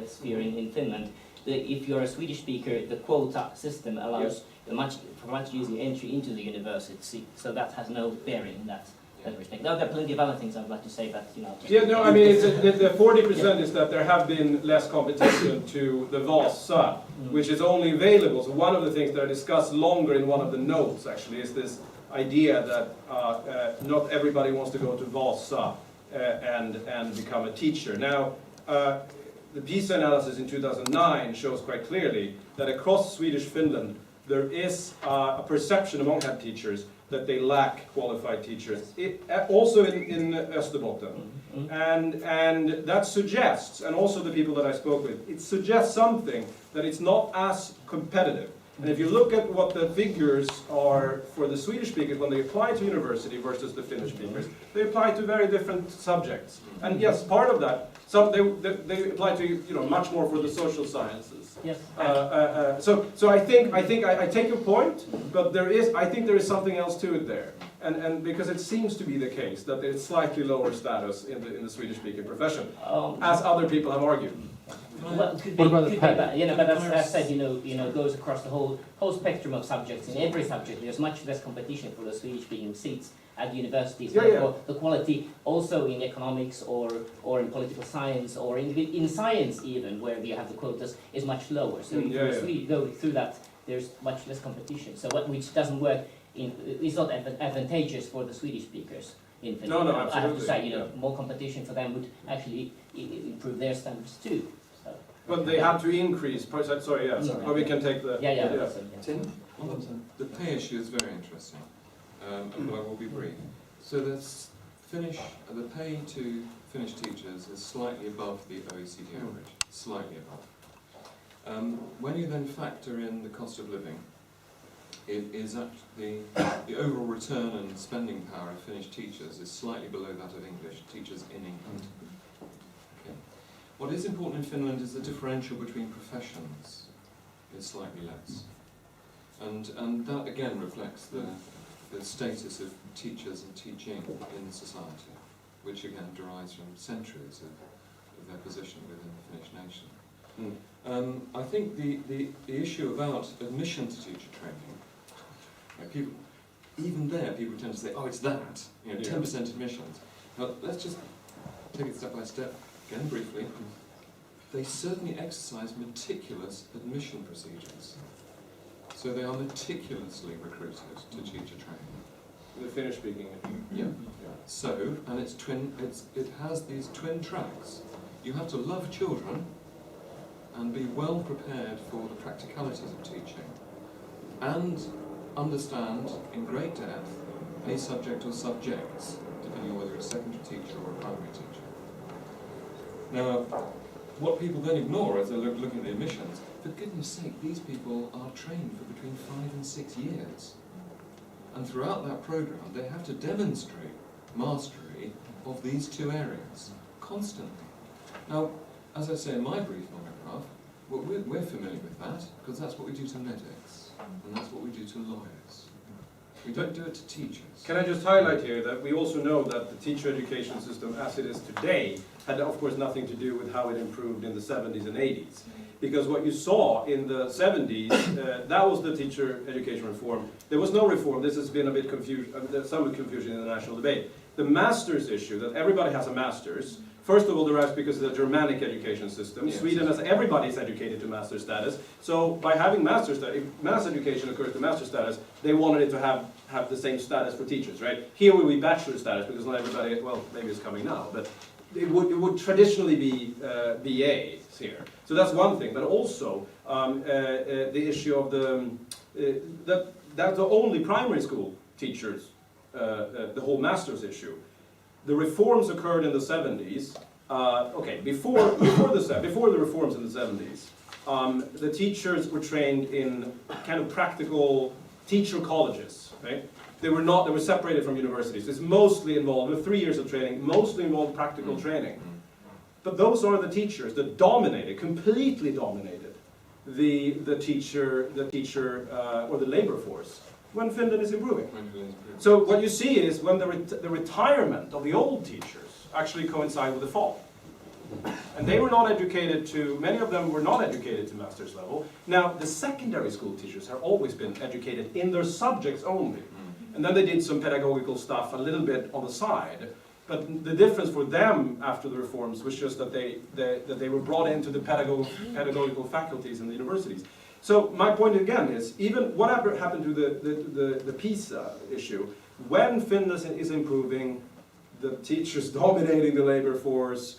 sphere in Finland. If you're a Swedish speaker, the quota system allows much easier entry into the university, so that has no bearing in that that respect. Now, there are plenty of other things I'd like to say, but you know. Yeah, no, I mean, the 40% is that there have been less competition to the Vasa, which is only available. So one of the things that I discussed longer in one of the notes, actually, is this idea that not everybody wants to go to Vasa and become a teacher. Now, the PISA analysis in 2009 shows quite clearly that across Swedish Finland, there is a perception among head teachers that they lack qualified teachers. Also in Österbotten. And that suggests, and also the people that I spoke with, it suggests something, that it's not as competitive. And if you look at what the figures are for the Swedish speakers when they apply to university versus the Finnish speakers, they apply to very different subjects. And yes, part of that, they apply to much more for the social sciences. Yes. So I take your point, but I think there is something else to it there, and because it seems to be the case that it's slightly lower status in the Swedish speaking profession, as other people have argued. Well, What about the pay? But as I said, goes across the whole spectrum of subjects. In every subject, there's much less competition for the Swedish-speaking seats at universities. Therefore, the quality also in economics or in political science or in science even, where you have the quotas, is much lower. So if you really go through that, there's much less competition. So which doesn't work. It's not advantageous for the Swedish speakers in Finland. No, absolutely. I have to say, more competition for them would actually improve their standards too. But they have to increase. Sorry, yeah. Sorry. Or we can take the. Tim? The pay issue is very interesting, but I will be brief. So the pay to Finnish teachers is slightly above the OECD average, slightly above. When you then factor in the cost of living, it is actually the overall return and spending power of Finnish teachers is slightly below that of English teachers in England. Okay. What is important in Finland is the differential between professions is slightly less. And that again reflects the status of teachers and teaching in society, which again derives from centuries of their position within the Finnish nation. I think the issue about admission to teacher training, people, even there people tend to say, oh, it's that, 10% admissions. Now let's just take it step by step, again briefly. They certainly exercise meticulous admission procedures. So they are meticulously recruited to teacher training. The Finnish speaking. Yeah. So, and it has these twin tracks. You have to love children and be well prepared for the practicalities of teaching and understand in great depth a subject or subjects, depending on whether it's a secondary teacher or a primary teacher. Now, what people then ignore as they're looking at the admissions, for goodness sake, these people are trained for between 5 and 6 years. And throughout that programme, they have to demonstrate mastery of these two areas, constantly. Now, as I say in my brief monograph, we're familiar with that, because that's what we do to medics, and that's what we do to lawyers. We don't do it to teachers. Can I just highlight here that we also know that the teacher education system as it is today had of course nothing to do with how it improved in the 70s and 80s. Because what you saw in the 70s, that was the teacher education reform. There was no reform. This has been a bit some confusion in the national debate. The master's issue, that everybody has a master's, first of all derives because of the Germanic education system. Yes. Sweden, has everybody is educated to master's status. So by having master's status, if mass education occurs to master's status, they wanted it to have the same status for teachers, right? Here will be bachelor status because not everybody, well, maybe it's coming now, but it would traditionally be BAs here. So that's one thing, but also the issue of that's the only primary school teachers, the whole master's issue. The reforms occurred in the 70s. Before the reforms in the 70s, the teachers were trained in kind of practical teacher colleges, right? They were separated from universities. It's mostly involved, with 3 years of training, mostly involved practical training. But those are the teachers that completely dominated the teacher or the labor force when Finland is improving. So what you see is when the retirement of the old teachers actually coincide with the fall. And they were not educated many of them were not educated to master's level. Now, the secondary school teachers have always been educated in their subjects only. And then they did some pedagogical stuff a little bit on the side. But the difference for them after the reforms was just that they were brought into the pedagogical faculties in the universities. So my point again is, even whatever happened to the PISA issue, when Finland is improving, the teachers dominating the labor force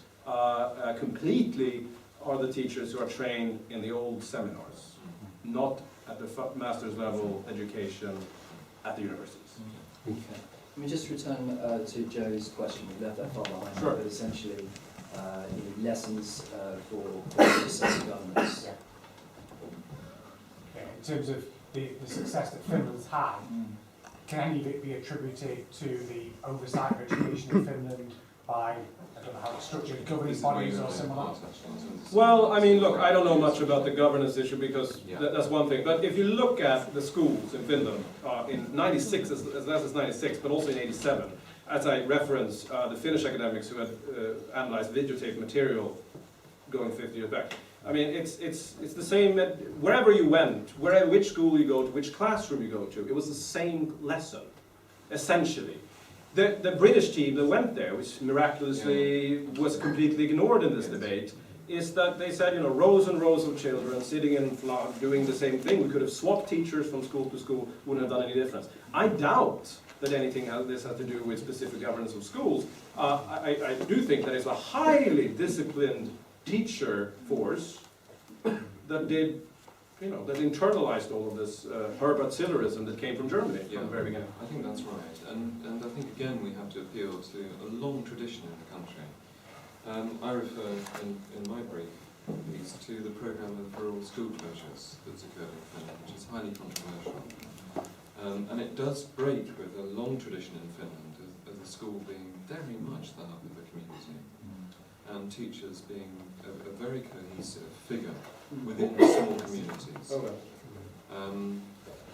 completely are the teachers who are trained in the old seminars, not at the master's level education at the universities. Okay. Let me just return to Joe's question. We left that far behind, Sure. but essentially, lessons for self-governance. Yeah. Okay, in terms of the success that Finland's had, can any of it be attributed to the oversight of education in Finland by, I don't know how it's structured, governing bodies or similar? Well, I mean, look, I don't know much about the governance issue because Yeah. that's one thing. But if you look at the schools in Finland in '96, as last as '96, but also in '87, as I reference the Finnish academics who had analyzed videotape material going 50 years back. I mean, it's the same wherever you went, which school you go to, which classroom you go to. It was the same lesson, essentially. The British team that went there, which miraculously was completely ignored in this debate, is that they said, you know, rows and rows of children sitting in flock doing the same thing. We could have swapped teachers from school to school, wouldn't have done any difference. I doubt that anything this has to do with specific governance of schools. I do think that it's a highly disciplined teacher force that did, you know, that internalized all of this herbacillerism that came from Germany from the very beginning. I think that's right, and I think again we have to appeal to a long tradition in the country. I refer in my brief piece to the programme of rural school closures that's occurred in Finland, which is highly controversial. And it does break with a long tradition in Finland of the school being very much the hub of the community, and teachers being a very cohesive figure within small communities. Okay.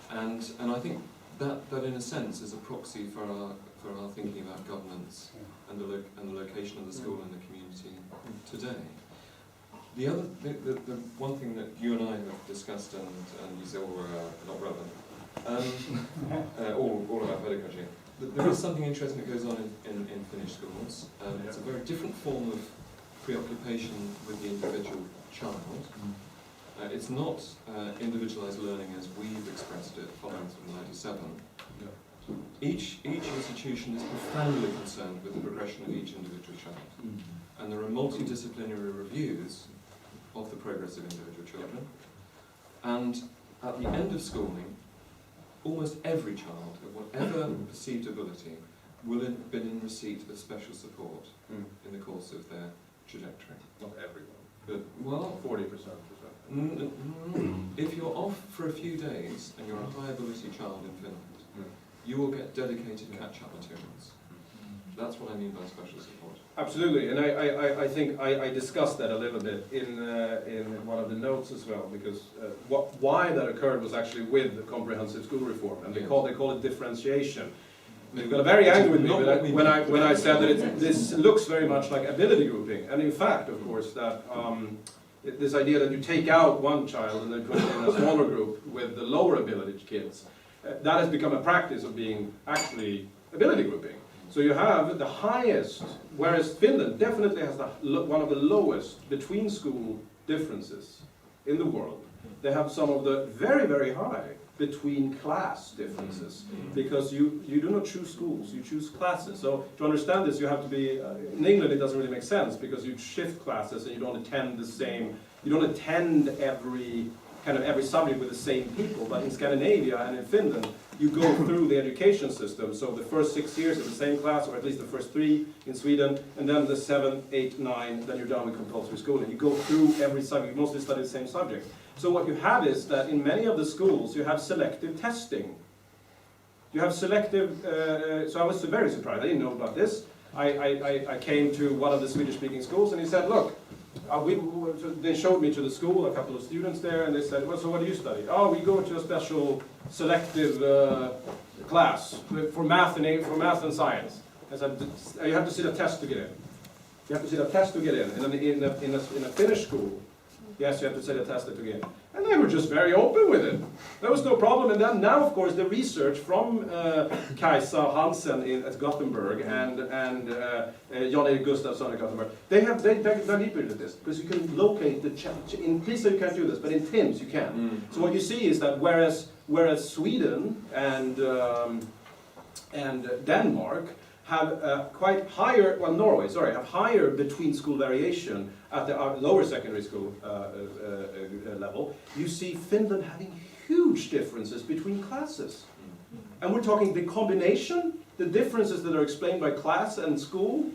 And I think that in a sense is a proxy for our thinking about governance and the location of the school and the community today. The one thing that you and I have discussed and you say were not relevant, all about pedagogy. There is something interesting that goes on in Finnish schools. It's a very different form of preoccupation with the individual child. It's not individualised learning as we've expressed it following from '97. Each institution is profoundly concerned with the progression of each individual child. And there are multidisciplinary reviews of the progress of individual children. And at the end of schooling, almost every child of whatever perceived ability will have been in receipt of special support in the course of their trajectory. Not everyone. But, well, 40%. if you're off for a few days and you're a high ability child in Finland, you will get dedicated catch-up materials. That's what I mean by special support. Absolutely, and I think I discussed that a little bit in one of the notes as well, because why that occurred was actually with the comprehensive school reform, and they call it differentiation. They got very angry with me when I said that this looks very much like ability grouping, and in fact, of course, that this idea that you take out one child and then put it in a smaller group with the lower ability kids, that has become a practice of being actually ability grouping. So you have the highest, whereas Finland definitely has one of the lowest between school differences in the world. They have some of the very, very high between class differences, because you do not choose schools, you choose classes. So to understand this, you have to be, in England it doesn't really make sense, because you shift classes and you don't attend the same, you don't attend every subject with the same people. But in Scandinavia and in Finland, you go through the education system. So the first 6 years is the same class, or at least the first 3 in Sweden, and then the 7, 8, 9, then you're done with compulsory schooling. You go through every subject, you mostly study the same subject. So what you have is that in many of the schools, you have selective testing. You have selective, so I was very surprised, I didn't know about this. I came to one of the Swedish-speaking schools and he said, look, they showed me to the school, a couple of students there, and they said, well, so what do you study? Oh, we go to a special selective class for math and science. I said, you have to sit a test to get in. You have to sit a test to get in. And in a Finnish school, Yes, you have to say the test it again. And they were just very open with it. There was no problem. And then now, of course, the research from PISA Hansen at Gothenburg and Jan-Erik Gustafsson at Gothenburg, they're deeper into this, because you can locate the in PISA you can't do this, but in TIMSS you can. So what you see is that whereas Sweden and Denmark have quite higher, well, Norway, sorry, have higher between school variation at the lower secondary school level. You see Finland having huge differences between classes. And we're talking the combination, the differences that are explained by class and school,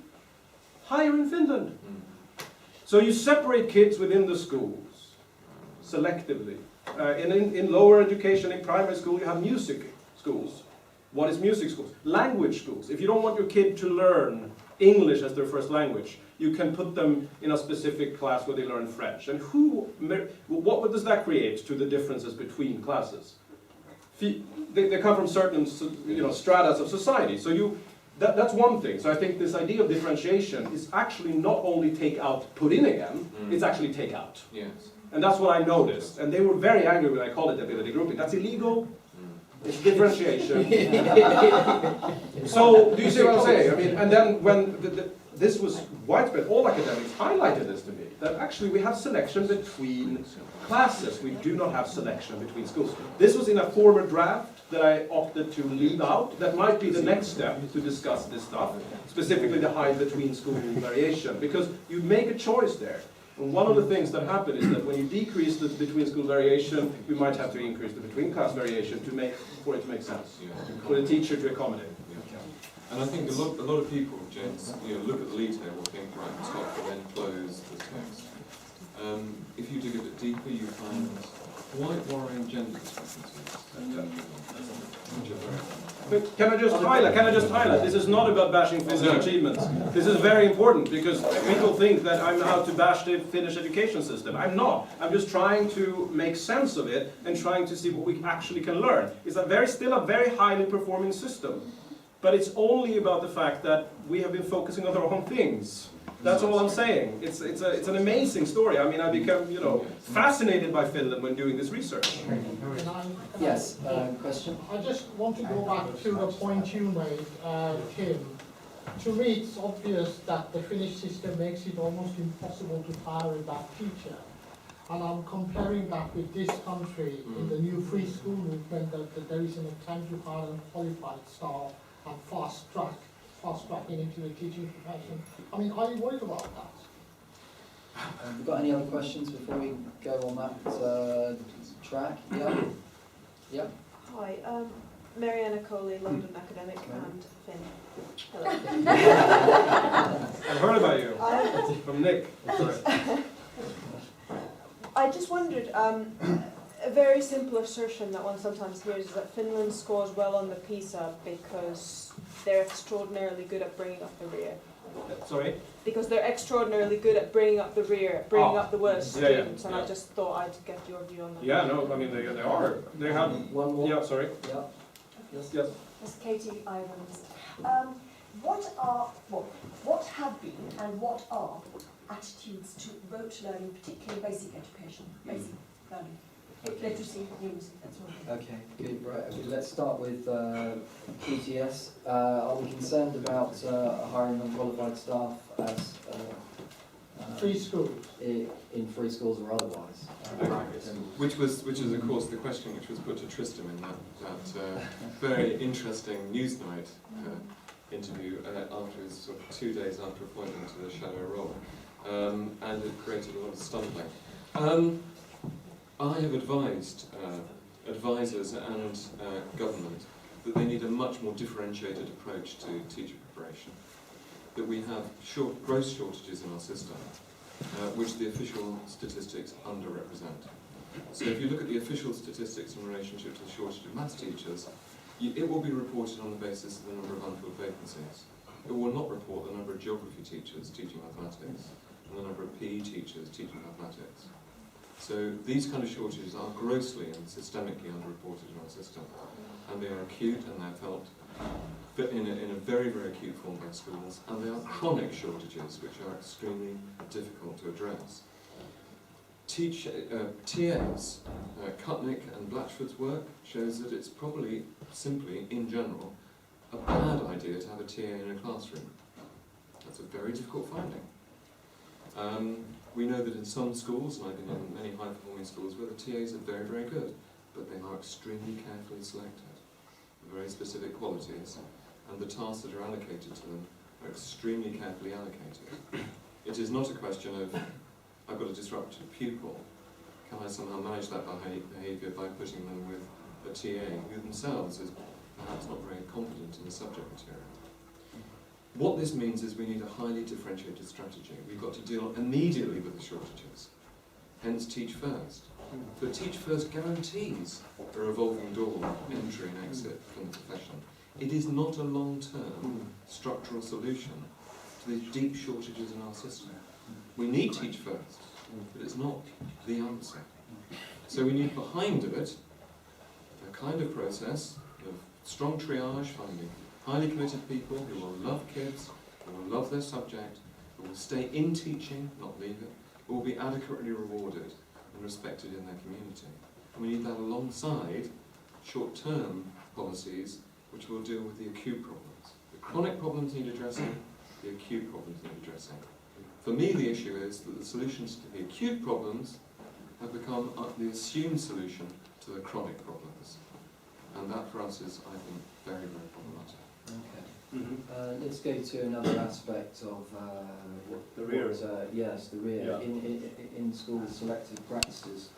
higher in Finland. So you separate kids within the schools, selectively. In lower education, in primary school, you have music schools. What is music schools? Language schools. If you don't want your kid to learn English as their first language, you can put them in a specific class where they learn French. And what does that create to the differences between classes? They come from certain stratas of society. So that's one thing. So I think this idea of differentiation is actually not only take out, put in again, it's actually take out. Yes. And that's what I noticed. And they were very angry when I called it ability grouping. That's illegal. It's differentiation. So, do you see what I'm saying? I mean, and then when this was widespread, all academics highlighted this to me, that actually we have selection between classes. We do not have selection between schools. This was in a former draft that I opted to leave out. That might be the next step to discuss this stuff, specifically the high between school variation, because you make a choice there. And one of the things that happen is that when you decrease the between school variation, you might have to increase the between class variation for it to make sense, for the teacher to accommodate. And I think a lot of people, James, look at the lead table and think, right, top, and then close the text. If you dig a bit deeper, you find quite worrying gender discrepancies. But can I just highlight? This is not about bashing Finnish achievements. This is very important, because people think that I'm out to bash the Finnish education system. I'm not. I'm just trying to make sense of it and trying to see what we actually can learn. It's still a very highly performing system. But it's only about the fact that we have been focusing on the wrong things. That's all I'm saying. It's an amazing story. I mean, I become fascinated by Finland when doing this research. Yes, question? I just want to go back to the point you made, Tim. To me, it's obvious that the Finnish system makes it almost impossible to hire a bad teacher. And I'm comparing that with this country in the new free school movement, that there is an attempt to hire unqualified staff and fast-tracking into the teaching profession. I mean, are you worried about that? Have you got any other questions before we go on that track? Yeah? Yeah? Hi, Mariana Coley, London academic and Finn. Hello. I've heard about you from Nick. I just wondered, a very simple assertion that one sometimes hears is that Finland scores well on the PISA because they're extraordinarily good at bringing up the rear. Sorry? Because they're extraordinarily good at bringing up the rear, bringing up the worst students, and yeah. I just thought I'd get your view on that. Yeah, no, I mean, they are. They have... One more? Yeah, sorry. Yeah. Yes. Yes. Ms. Katie Ivans. What have been and what are attitudes to rote learning, particularly basic education, basic learning, literacy, numeracy, that sort of thing? Okay, good. Right. Okay, let's start with PTS. Are we concerned about hiring unqualified staff as Free schools. in free schools or otherwise? Which is of course the question which was put to Tristan in that very interesting Newsnight interview after his sort of 2 days after appointment to the shadow role, and it created a lot of stumbling. I have advised advisors and government that they need a much more differentiated approach to teacher preparation. That we have gross shortages in our system, which the official statistics underrepresent. So if you look at the official statistics in relationship to the shortage of maths teachers, it will be reported on the basis of the number of unfilled vacancies. It will not report the number of geography teachers teaching mathematics and the number of PE teachers teaching mathematics. So these kind of shortages are grossly and systemically underreported in our system, and they are acute and they're felt in a very, very acute form by schools, and they are chronic shortages which are extremely difficult to address. TAs, Kutnick and Blatchford's work shows that it's probably, simply, in general, a bad idea to have a TA in a classroom. That's a very difficult finding. We know that in some schools, and I've been in many high-performing schools, where the TAs are very, very good, but they are extremely carefully selected, very specific qualities, and the tasks that are allocated to them are extremely carefully allocated. It is not a question of, I've got a disrupted pupil, can I somehow manage that behaviour by putting them with a TA who themselves is perhaps not very competent in the subject material. What this means is we need a highly differentiated strategy. We've got to deal immediately with the shortages, hence Teach First. But Teach First guarantees a revolving door entry and exit from the profession. It is not a long-term structural solution to the deep shortages in our system. We need Teach First, but it's not the answer. So we need behind it a kind of process of strong triage, finding highly committed people who will love kids, who will love their subject, who will stay in teaching, not leave it, who will be adequately rewarded and respected in their community. And we need that alongside short-term policies which will deal with the acute problems. The chronic problems need addressing, the acute problems need addressing. For me, the issue is that the solutions to the acute problems have become the assumed solution to the chronic problems. And that for us is, I think, very, very problematic. Okay. Let's go to another aspect of The rear. yes, the rear. Yeah. In school selective practices,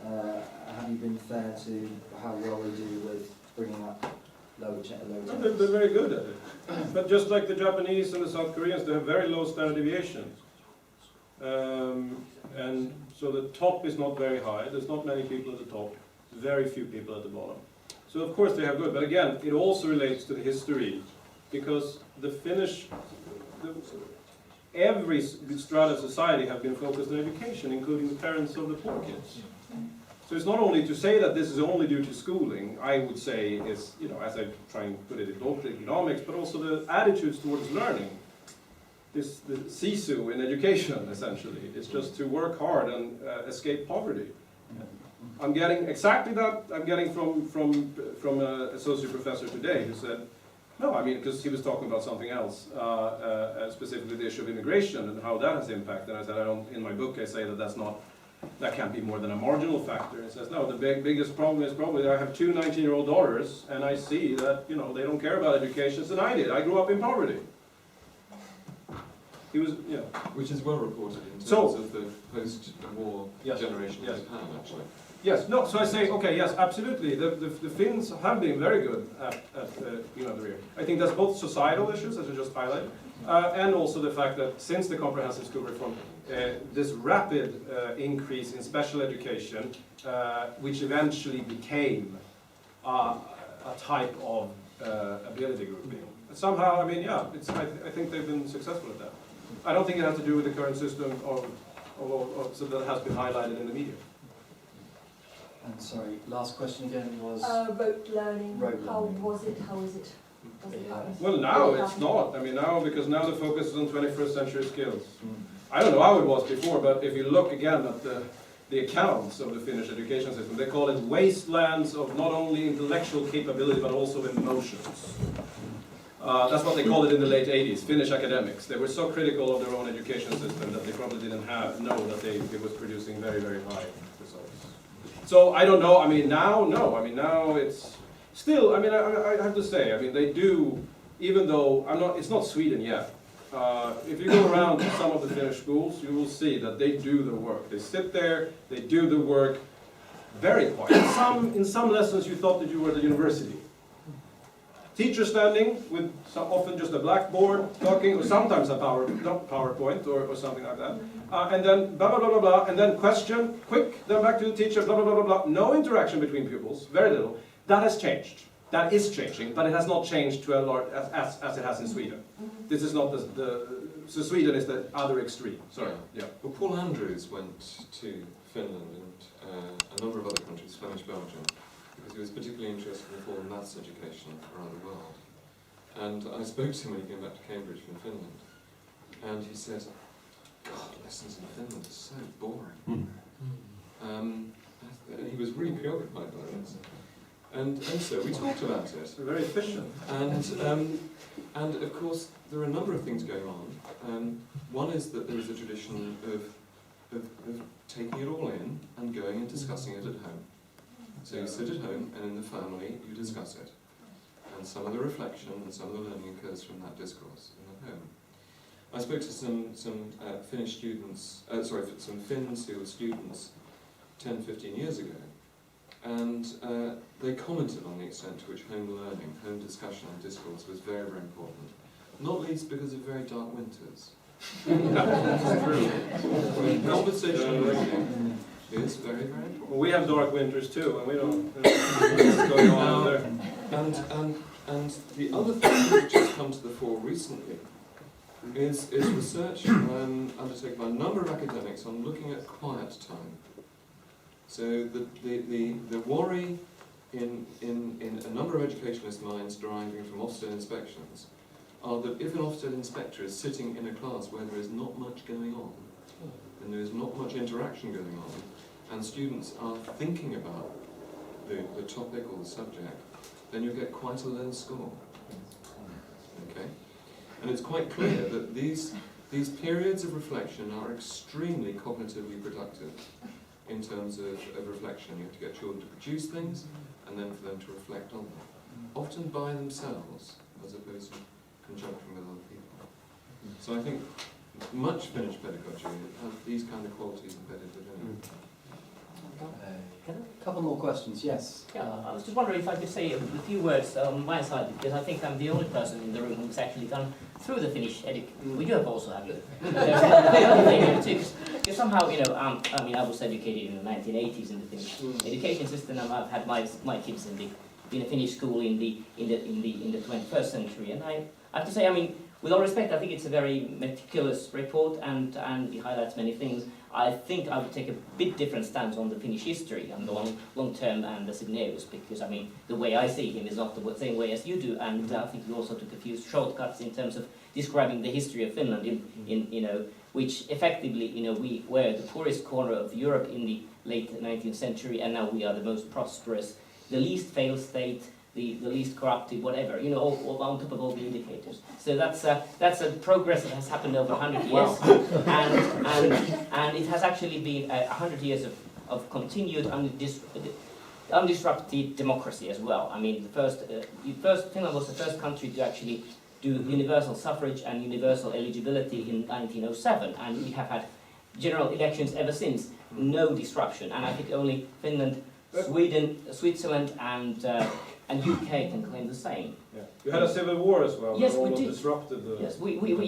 have you been fair to how well they do with bringing up lower They're very good at it. But just like the Japanese and the South Koreans, they have very low standard deviations. And so the top is not very high. There's not many people at the top, very few people at the bottom. So of course they have good, but again, it also relates to the history, because the Finnish, every strata of society have been focused on education, including the parents of the poor kids. So it's not only to say that this is only due to schooling, I would say is, you know, as I try and put it in local economics, but also the attitudes towards learning. The Sisu in education, essentially, is just to work hard and escape poverty. I'm getting exactly that. I'm getting from an associate professor today who said, no, I mean, because he was talking about something else, specifically the issue of immigration and how that has impacted. And I said, in my book, I say that can't be more than a marginal factor. He says, no, the biggest problem is probably that I have two 19-year-old daughters, and I see that, you know, they don't care about education as I did. I grew up in poverty. He was, you know. Which is well reported in terms of the post-war generation in Japan, actually. Yes, no, so I say, okay, yes, absolutely. The Finns have been very good at the rear. I think that's both societal issues, as I just highlighted, and also the fact that since the comprehensive school reform, this rapid increase in special education, which eventually became a type of ability grouping. Somehow, I mean, yeah, I think they've been successful at that. I don't think it has to do with the current system so that has been highlighted in the media. And sorry, last question again was rote learning. How was it? How is it? Well, now it's not. I mean, because now the focus is on 21st century skills. I don't know how it was before, but if you look again at the accounts of the Finnish education system, they call it wastelands of not only intellectual capability but also of emotions. That's what they called it in the late 80s, Finnish academics. They were so critical of their own education system that they probably didn't know that it was producing very, very high results. So I don't know, I mean now, no. I mean now it's still, I mean I have to say, I mean they do, even though it's not Sweden yet. If you go around to some of the Finnish schools, you will see that they do the work. They sit there, they do the work very quiet. In some lessons you thought that you were at the university. Teacher standing with often just a blackboard talking, or sometimes a PowerPoint or something like that. And then blah, blah, blah, blah, blah, and then question, quick, then back to the teacher, blah, blah, blah, blah, blah. No interaction between pupils, very little. That has changed. That is changing, but it has not changed to a large, as it has in Sweden. This is not so Sweden is the other extreme. Sorry. Yeah. Well, Paul Andrews went to Finland and a number of other countries, Flemish Belgium, because he was particularly interested in full maths education around the world. And I spoke to him when he came back to Cambridge from Finland, and he said, God, lessons in Finland are so boring. He was really preoccupied by this. And so we talked about it. Very efficient. And of course, there are a number of things going on. One is that there is a tradition of taking it all in and going and discussing it at home. So you sit at home and in the family you discuss it. And some of the reflection and some of the learning occurs from that discourse in the home. I spoke to some Finnish students, some Finns who were students 10, 15 years ago, and they commented on the extent to which home learning, home discussion and discourse was very, very important. Not least because of very dark winters. Conversational learning is very, very important. Well, we have dark winters too, and we don't know what's going on there. And the other thing which has come to the fore recently is research undertaken by a number of academics on looking at quiet time. So the worry in a number of educationalist minds deriving from Ofsted inspections are that if an Ofsted inspector is sitting in a class where there is not much going on, and there is not much interaction going on, and students are thinking about the topic or the subject, then you get quite a low score. Okay? And it's quite clear that these periods of reflection are extremely cognitively productive in terms of reflection. You have to get children to produce things, and then for them to reflect on them, often by themselves, as opposed to conjunction with other people. So I think much Finnish pedagogy has these kind of qualities embedded within it. A couple more questions, yes. Yeah, I was just wondering if I could say a few words on my side, because I think I'm the only person in the room who's actually gone through the Finnish education. We do have also have you. Because somehow, you know, I mean, I was educated in the 1980s in the Finnish education system, and I've had my kids in a Finnish school in the 21st century. And I have to say, I mean, with all respect, I think it's a very meticulous report, and it highlights many things. I think I would take a bit different stance on the Finnish history and the long term and the scenarios, because I mean the way I see him is not the same way as you do, and I think you also took a few shortcuts in terms of describing the history of Finland in you know, which effectively, you know, we were the poorest corner of Europe in the late 19th century, and now we are the most prosperous, the least failed state, the least corrupted, whatever, you know, all on top of all the indicators. So that's a progress that has happened over 100 years, and it has actually been 100 years of continued undisrupted democracy as well. I mean, Finland was the first country to actually do universal suffrage and universal eligibility in 1907, and we have had general elections ever since, no disruption. And I think only Finland, Sweden, Switzerland, and UK can claim the same. Yeah. You had a civil war as well. Yes, that we almost did. Disrupted the. Yes,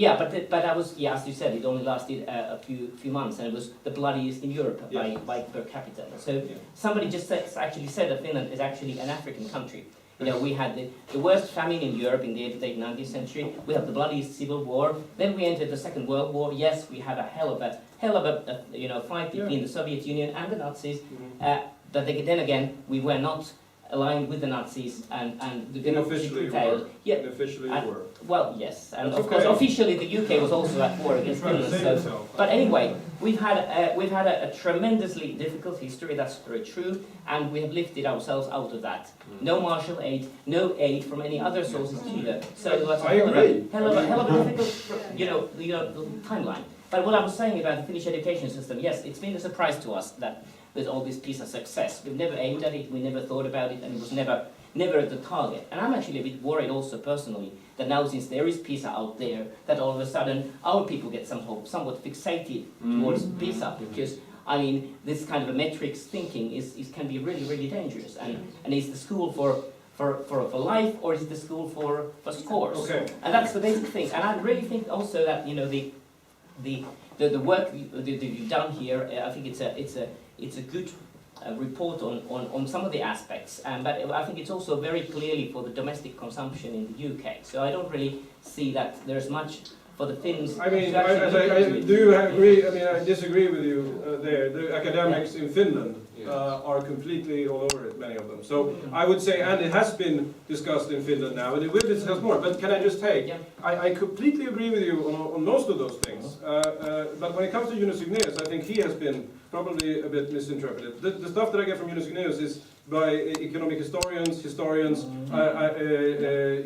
yeah, but that was, yeah, as you said, it only lasted a few months, and it was the bloodiest in Europe by per capita. So somebody just actually said that Finland is actually an African country. You know, we had the worst famine in Europe in the late 19th century. We have the bloodiest civil war. Then we entered the Second World War. Yes, we had a hell of a you know, fight between the Soviet Union and the Nazis. But then again, we were not aligned with the Nazis, and the democracy prevailed. Yeah, officially were. Well, yes, and That's of course, officially the UK was also at war against Finland. So, but anyway, we've had a tremendously difficult history. That's very true, and we have lifted ourselves out of that. No Marshall aid, no aid from any other sources either. So that's a hell of a difficult, you know, timeline. But what I was saying about the Finnish education system, yes, it's been a surprise to us that with all this PISA success, we've never aimed at it, we never thought about it, and it was never at the target. And I'm actually a bit worried also personally that now, since there is PISA out there, that all of a sudden our people get somewhat fixated towards PISA, because I mean this kind of a metrics thinking can be really, really dangerous. And is the school for life, or is it the school for scores? Okay. And that's the basic thing. And I really think also that, you know, the work that you've done here, I think it's a good report on some of the aspects, but I think it's also very clearly for the domestic consumption in the UK. So I don't really see that there's much for the Finns. I mean, I do agree. I mean, I disagree with you there. The academics in Finland are completely all over it, many of them. So I would say, and it has been discussed in Finland now, and it will be discussed more, but can I just take, Yeah. I completely agree with you on most of those things, but when it comes to Jonas Signéus, I think he has been probably a bit misinterpreted. The stuff that I get from Jonas Signéus is by economic historians,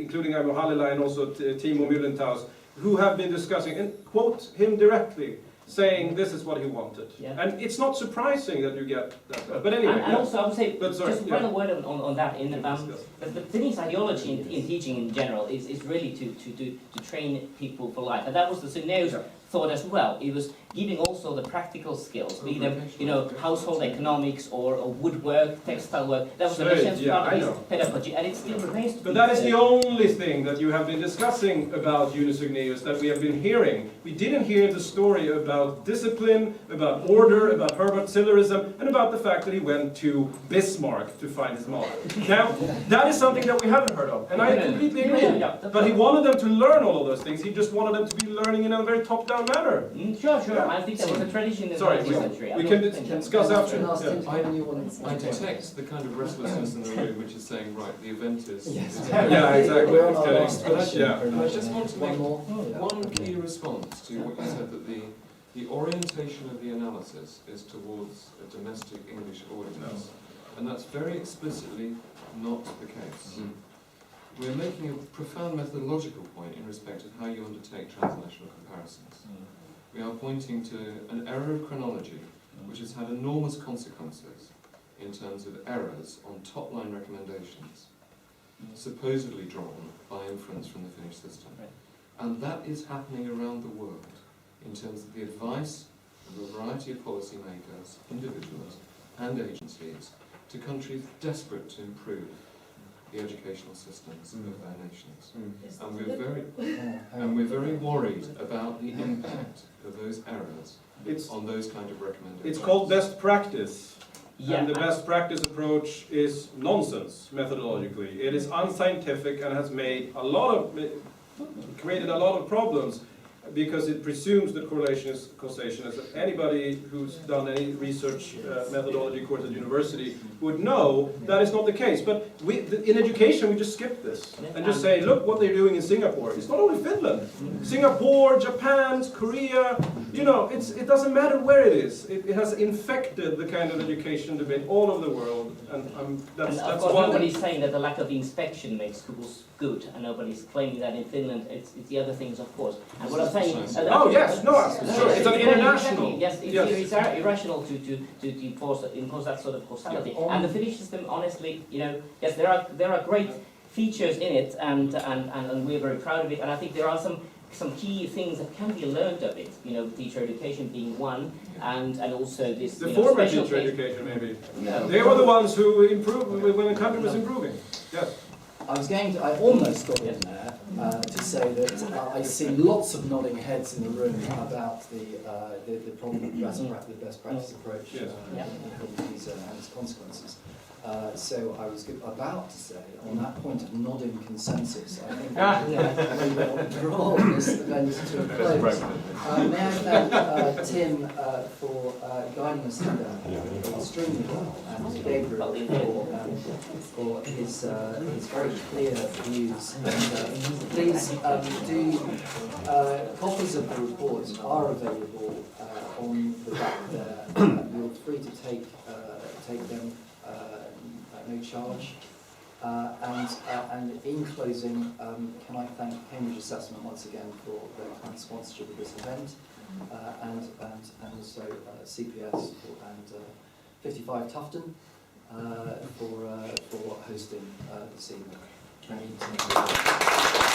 including Imo Hallila and also Timo Müllenthaus, who have been discussing, and quote him directly, saying this is what he wanted. Yeah. And it's not surprising that you get that. But anyway. And also, I would say, But sorry, just yeah. final word on that, the Finnish ideology in teaching in general is really to train people for life. And that was the Signéus thought as well. It was giving also the practical skills, be them, household economics or woodwork, textile work. That was the essential part of his pedagogy, and it still remains to be. But that is the only thing that you have been discussing about Jonas Signéus that we have been hearing. We didn't hear the story about discipline, about order, about Herbert Sillerism, and about the fact that he went to Bismarck to find his mother. Now, that is something that we haven't heard of, and I completely agree. But he wanted them to learn all of those things. He just wanted them to be learning in a very top-down manner. Sure. I think there was a tradition in the 19th century. We can discuss after. I detect the kind of restlessness in the room which is saying, right, the event is... Yeah, exactly. We're on our It's last getting- question. I just want to make more. one key response to what you said, that the orientation of the analysis is towards a domestic English audience. And that's very explicitly not the case. We're making a profound methodological point in respect of how you undertake transnational comparisons. We are pointing to an error of chronology which has had enormous consequences in terms of errors on top-line recommendations, supposedly drawn by inference from the Finnish system. And that is happening around the world in terms of the advice of a variety of policymakers, individuals and agencies to countries desperate to improve the educational systems of their nations. And we're very worried about the impact of those errors on those kind of recommendations. It's called best practice. Yeah. And the best practice approach is nonsense methodologically. It is unscientific and has created a lot of problems because it presumes that correlation is causation. As anybody who's done any research methodology course at university would know that is not the case. But in education we just skip this and just say, look what they're doing in Singapore. It's not only Finland. Singapore, Japan, Korea, it doesn't matter where it is. It has infected the kind of education debate all over the world. And that's of course, one nobody's saying that the lack of inspection makes schools good, and nobody's claiming that in Finland. It's the other things, of course. And what I'm saying. It's an international. Yes, it's irrational to impose that sort of causality. And the Finnish system, honestly, yes, there are great features in it, and we're very proud of it. And I think there are some key things that can be learned of it. Teacher education being one, and also this. The former teacher education, maybe. No. They were the ones who improved when the country was improving. Yes. I almost got in there to say that I see lots of nodding heads in the room about the problem of the best practice approach in PISA and its consequences. So I was about to say, on that point of nodding consensus, I think we will draw this event to a close. May I thank Tim for guiding us through that extremely well, and Gabriel for his very clear views. And please copies of the reports are available on the back there. You're free to take them. No charge. And in closing, can I thank Cambridge Assessment once again for their kind sponsorship of this event, and also CPS and 55 Tufton for hosting this evening. Thank you.